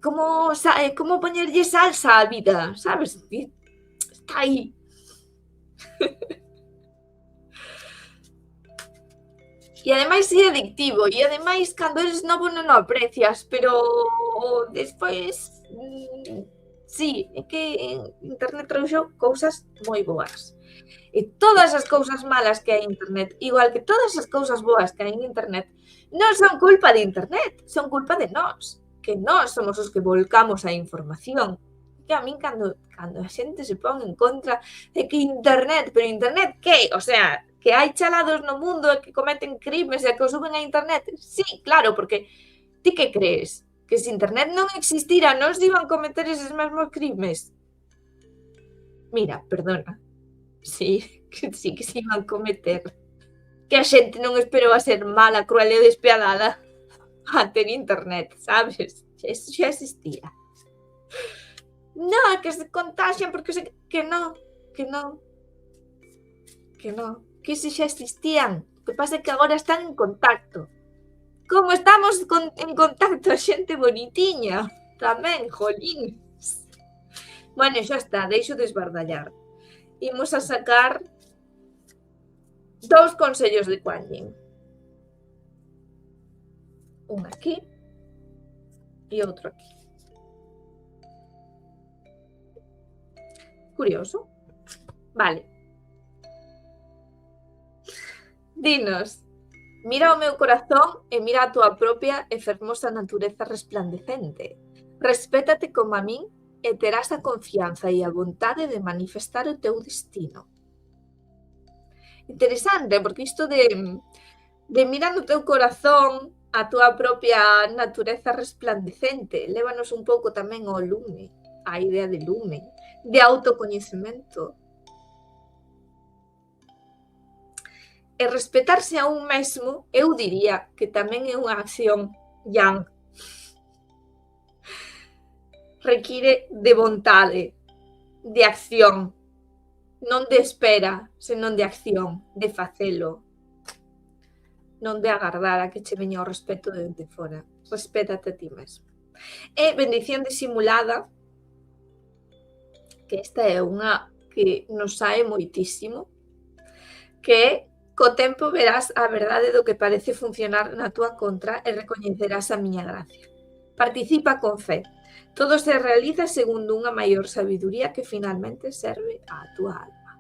como poñerlle salsa á vida, sabes? Está aí. E ademais é adictivo, e ademais cando eres novo non o aprecias, pero despois sí, é que internet trouxo cousas moi boas. E todas as cousas malas que hai en internet, igual que todas as cousas boas que hai en internet, non son culpa de internet, son culpa de nós, que nós somos os que volcamos a información. Que a min cando a xente se pon en contra de que internet, pero internet que? O sea, que hai chalados no mundo e que cometen crimes e que os suben a internet. Sí, claro, porque ti que crees? Que se internet non existira non se iban cometer eses mesmos crimes? Mira, perdona. Sí, que se iban cometer. Que a xente non esperou a ser mala, cruel e despiadada a ter internet, sabes? Eso xa existía. Non, que se contaxian porque que non, que ese xa existían. O que pasa é que agora están en contacto. Como estamos en contacto a xente bonitiña tamén, jolines. Bueno, xa está, deixo de esbardallar. Imos a sacar 2 consellos de Kuan Yin. Un aquí e outro aquí. Curioso. Vale. Dinos, mira o meu corazón e mira a túa propia e fermosa natureza resplandecente. Respétate como a min e terás a confianza e a vontade de manifestar o teu destino. Interesante, porque isto de mirar no teu corazón a túa propia natureza resplandecente lévanos un pouco tamén ao lume, a idea de lume, de autocoñecemento. E respetarse a un mesmo, eu diría que tamén é unha acción yang. Require de vontade, de acción, non de espera, senón de acción, de facelo, non de agardar a que che veña o respeto de fora. Respétate a ti mesmo. E bendición disimulada, que esta é unha que nos sae moitísimo, que é: co tempo verás a verdade do que parece funcionar na túa contra e recoñecerás a miña gracia. Participa con fe. Todo se realiza segundo unha maior sabiduría que finalmente serve á túa alma.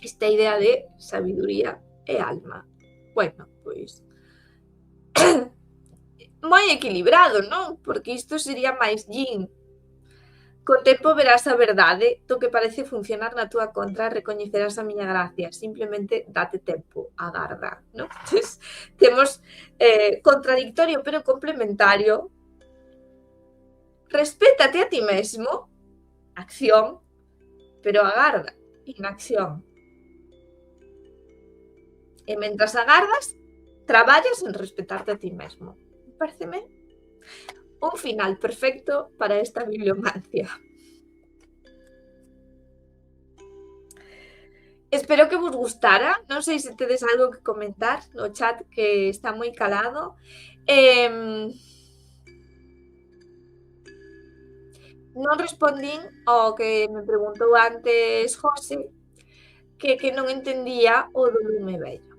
Esta idea de sabiduría e alma. Bueno, pois moi equilibrado, non? Porque isto sería máis yin. Co tempo verás a verdade do que parece funcionar na túa contra e recoñecerás a miña gracia. Simplemente date tempo, agarda, non? Entón, temos contradictorio pero complementario. Respétate a ti mesmo, acción, pero agarda, inacción. E mentras agardas, traballas en respetarte a ti mesmo. Pareceme un final perfecto para esta bibliomancia. Espero que vos gustara. Non sei se tedes algo que comentar no chat, que está moi calado. Non respondín ao que me preguntou antes José, que non entendía o do lume vello.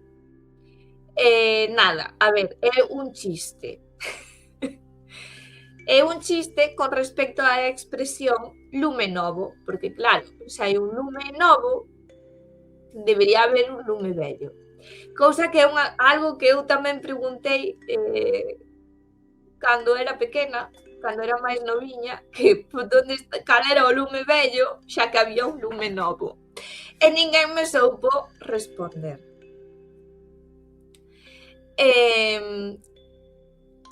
Nada, a ver, é un chiste. É un chiste con respecto á expresión lume novo, porque claro, se hai un lume novo, debería haber un lume vello. Cousa que é algo que eu tamén preguntei cando era pequena, cando era máis noviña, que cal era o lume vello, xa que había un lume novo. E ninguén me soupo responder.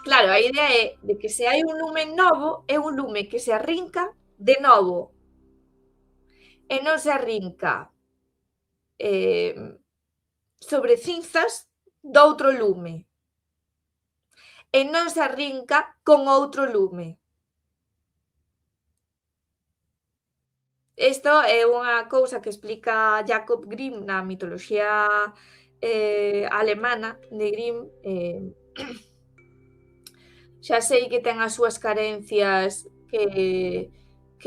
Claro, a idea é de que se hai un lume novo, é un lume que se arrinca de novo. E non se arrinca sobre cinzas doutro lume. E non se arrinca con outro lume. Isto é unha cousa que explica Jacob Grimm na mitoloxía alemana de Grimm. Xa sei que ten as súas carencias, que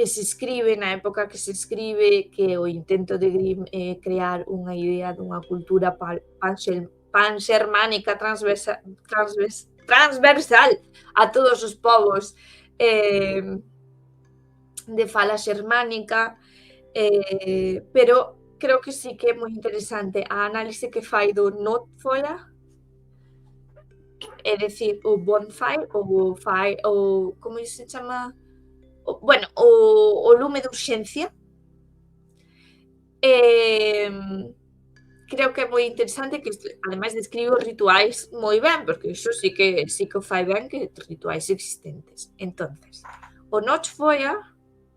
se escribe na época que se escribe, que o intento de Grimm é crear unha idea dunha cultura panxermánica transversal a todos os povos de fala xermánica, pero creo que sí que é moi interesante a análise que fai do Notfeuer, é dicir, o bonfire, o fire, o como se chama? Bueno, o lume de urxencia. Creo que é moi interesante que ademais describe os rituais moi ben, porque iso sí que o fai ben, que rituais existentes. Entonces, o Notfeuer,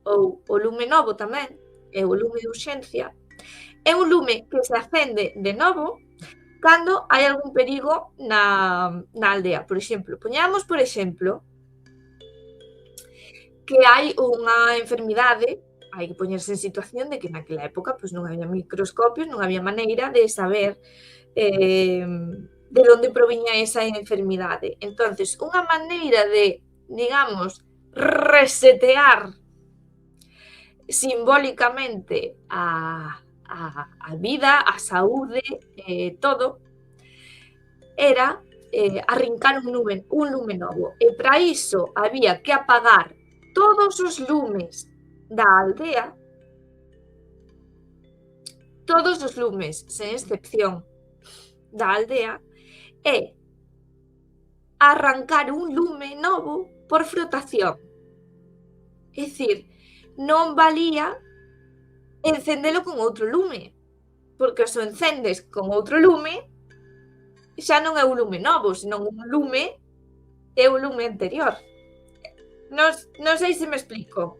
ou o lume novo tamén, é o lume de urxencia, é un lume que se acende de novo cando hai algún perigo na aldea. Por exemplo, poñamos, por exemplo, que hai unha enfermidade, hai que poñerse en situación de que naquela época pois non había microscopios, non había maneira de saber de onde proviña esa enfermidade. Entonces, unha maneira de, digamos, resetear simbólicamente a vida, a saúde, todo, era arrincar un lume novo. E para iso había que apagar todos os lumes da aldea, todos os lumes, sen excepción, da aldea, e arrancar un lume novo por frotación. É dicir, non valía encendelo con outro lume, porque se o encendes con outro lume xa non é un lume novo, senón un lume é o lume anterior. Non sei se me explico.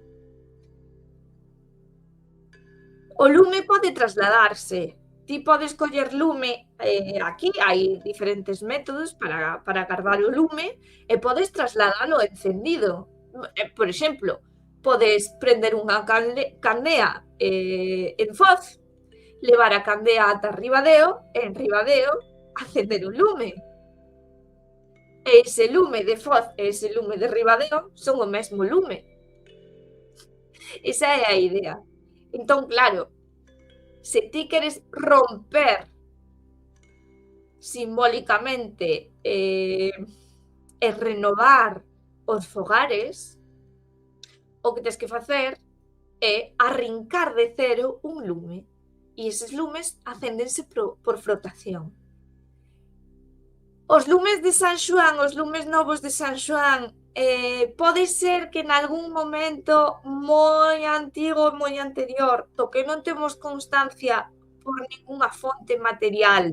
O lume pode trasladarse. Ti podes coller lume, aquí hai diferentes métodos para gardar o lume e podes trasladalo encendido. Por exemplo, podes prender unha candea en foz, levar a candea ata Ribadeo e en Ribadeo acender un lume. E ese lume de foz e ese lume de Ribadeo son o mesmo lume. Esa é a idea. Entón, claro, se ti queres romper simbólicamente e renovar os fogares, o que tes que facer é arrincar de cero un lume. E eses lumes acéndense por frotación. Os lumes de San Xoán, os lumes novos de San Xoán, pode ser que en algún momento moi antigo, moi anterior, do que non temos constancia por ningunha fonte material,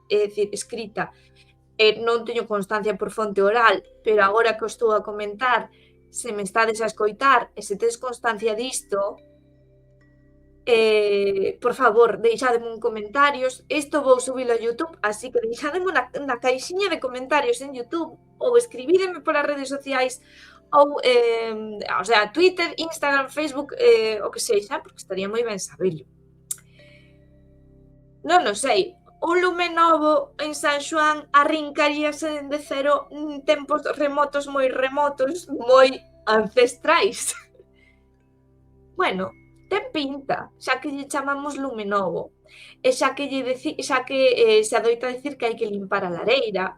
é dicir, escrita, non teño constancia por fonte oral, pero agora que o estou a comentar, se me estades a escoitar e se tedes constancia disto, por favor, deixademe un comentarios. Isto vou subilo a YouTube, así que deixademe na caixiña de comentarios en YouTube ou escribídeme polas redes sociais ou, o sea, Twitter, Instagram, Facebook, o que sexa, porque estaría moi ben sabelo. Non o sei, un lume novo en San Xoán arrincaríase dende cero en tempos remotos, moi ancestrais. Bueno, ten pinta, xa que lle chamamos lume novo, e xa que se adoita decir que hai que limpar a lareira,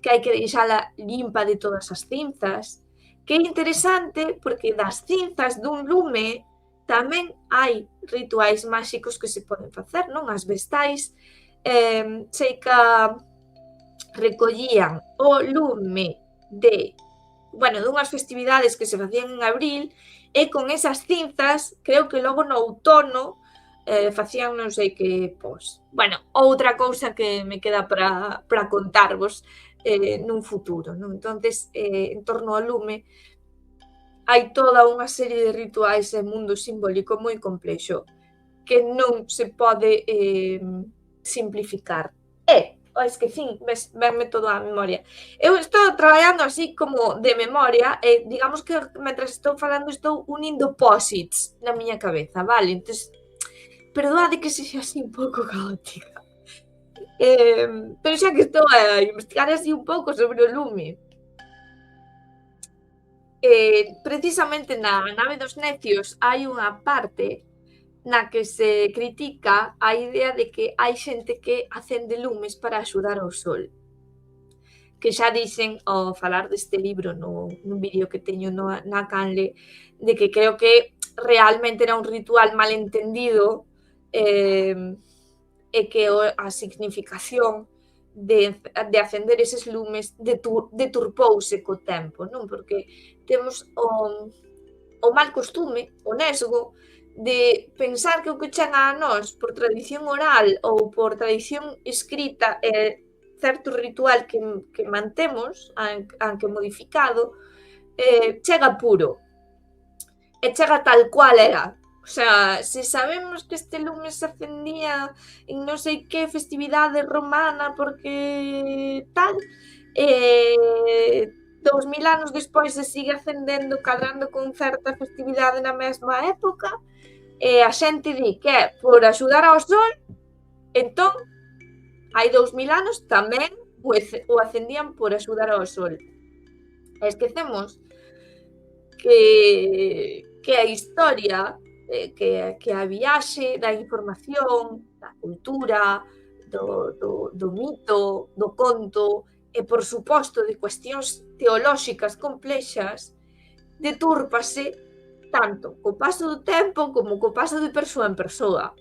que hai que deixala limpa de todas as cinzas, que é interesante porque das cinzas dun lume tamén hai rituais máxicos que se poden facer, non? As vestais, sei que recollían o lume dunhas festividades que se facían en abril, e con esas cinzas, creo que logo no outono, facían non sei que, pois, bueno, outra cousa que me queda para contarvos nun futuro, non? Entonces, en torno ao lume, hai toda unha serie de rituais e mundo simbólico moi complexo que non se pode simplificar. Esquecín, venme todo á memoria. Eu estou traballando así como de memoria e digamos que mentras estou falando estou unindo posits na miña cabeza, vale? Entón, perdoade que sexa así un pouco caótica. Pero xa que estou a investigar así un pouco sobre o lume, precisamente na nave dos necios hai unha parte na que se critica a idea de que hai xente que acende lumes para axudar ao sol. Que xa dixen ao falar deste libro nun vídeo que teño na canle, de que creo que realmente era un ritual malentendido e que a significación de acender eses lumes deturpouse co tempo, non? Porque temos o mal costume, o nesgo, de pensar que o que chega a nós por tradición oral ou por tradición escrita é certo ritual que mantemos, aunque modificado, chega puro e chega tal cual era. O sea, se sabemos que este lume se acendía en non sei que festividade romana porque tal, 2000 anos despois se sigue acendendo, cadrando con certa festividade na mesma época, e a xente di que é por axudar ao sol, entón, hai 2000 anos tamén o acendían por axudar ao sol. E esquecemos que a historia, que a viaxe da información, da cultura, do mito, do conto e, por suposto, de cuestións teolóxicas complexas, detúrpase tanto co paso do tempo como co paso de persoa en persoa.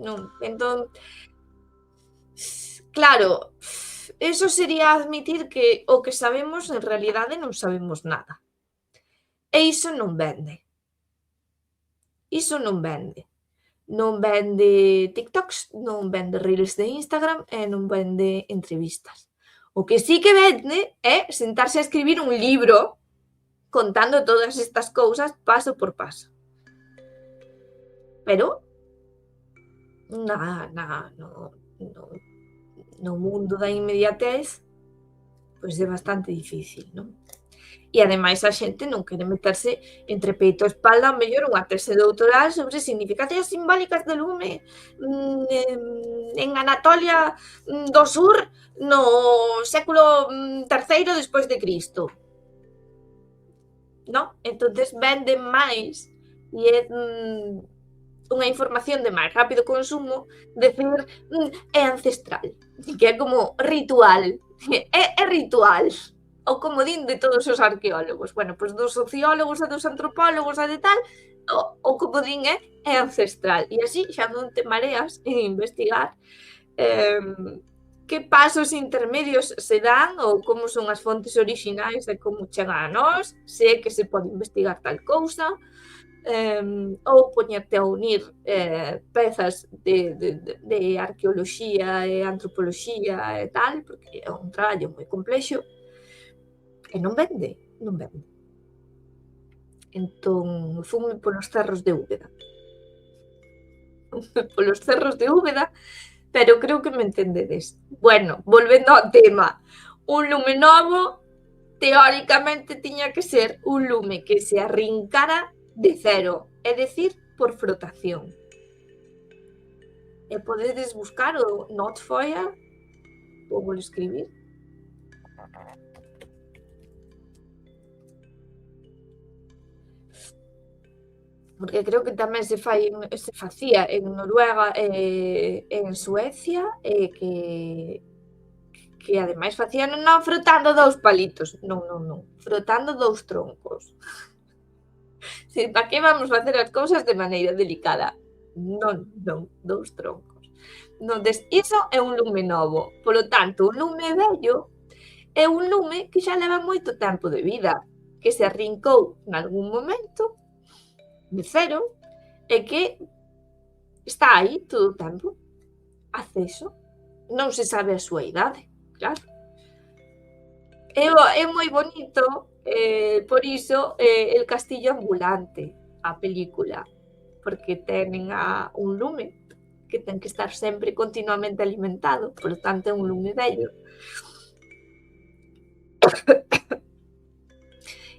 Non? Entón, claro, eso sería admitir que o que sabemos en realidade non sabemos nada. E iso non vende. Iso non vende. Non vende TikToks, non vende reels de Instagram e non vende entrevistas. O que sí que vende é sentarse a escribir un libro contando todas estas cousas paso por paso. Pero no mundo da inmediatez, pois é bastante difícil, non? E ademais a xente non quere meterse entre peito e espalda ao mellor unha tese doutoral sobre significacións simbólicas do lume en Anatolia do Sur no século III despois de Cristo. Non? Entonces vende máis e é unha información de máis rápido consumo decir é ancestral, que é como ritual, é ritual. O comodín de todos os arqueólogos. Bueno, pois dos sociólogos e dos antropólogos e de tal, o comodín é ancestral. E así xa non te mareas en investigar que pasos intermedios se dan ou como son as fontes orixinais e como chegan a nós, se é que se pode investigar tal cousa, ou poñerte a unir pezas de arqueoloxía e antropoloxía e tal, porque é un traballo moi complexo, e non vende. Entón, fume polos cerros de Úbeda. Polos cerros de Úbeda, pero creo que me entendedes. Bueno, volvendo ao tema, un lume novo, teóricamente tiña que ser un lume que se arrincara de cero, é dicir, por frotación. E podedes buscar o Notfire, ou vou escribir, porque creo que tamén se facía en Noruega e en Suecia, e que ademais facían non frotando 2 palitos, non, frotando 2 troncos. Si, para que vamos facer as cousas de maneira delicada? Non, 2 troncos. Non, iso é un lume novo, polo tanto, un lume vello é un lume que xa leva moito tempo de vida, que se arrincou nalgún momento de cero e que está aí todo o tempo, acceso. Non se sabe a súa idade, claro. É moi bonito, por iso, El castillo ambulante, a película, porque tenen un lume que ten que estar sempre continuamente alimentado, polo tanto é un lume vello.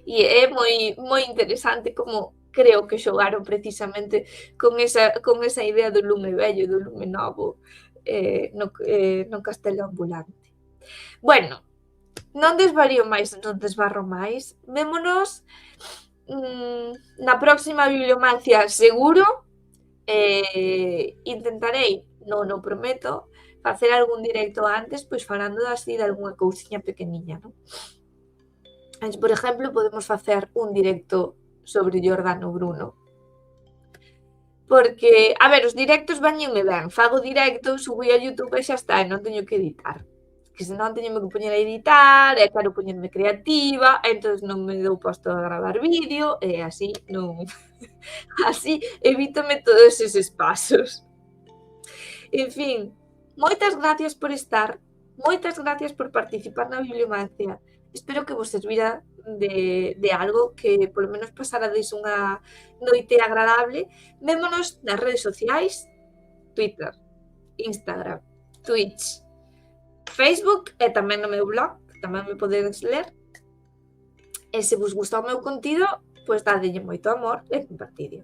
E é moi interesante como creo que xogaron precisamente con esa idea do lume vello, do lume novo, no castelo ambulante. Bueno, non desvarío máis, non desbarro máis. Vémonos na próxima Bibliomancia seguro. Intentarei, non o prometo, facer algún directo antes, pois falando así de algunha cousiña pequeniña, non? Por exemplo, podemos facer un directo sobre Giordano Bruno. Porque, a ver, os directos veñenme ben. Fago directo, subo a YouTube e xa está, e non teño que editar. Que senón teñome que poñer a editar, e quero poñerme creativa, entón non me dou posto a gravar vídeo, e así non... Así evítome todos eses pasos. En fin, moitas gracias por estar, moitas gracias por participar na Bibliomancia. Espero que vos servira de algo, que polo menos pasarades unha noite agradable. Vémonos nas redes sociais, Twitter, Instagram, Twitch, Facebook e tamén no meu blog, que tamén me podedes ler. E se vos gusta o meu contido, pois dadelle moito amor e compartidio.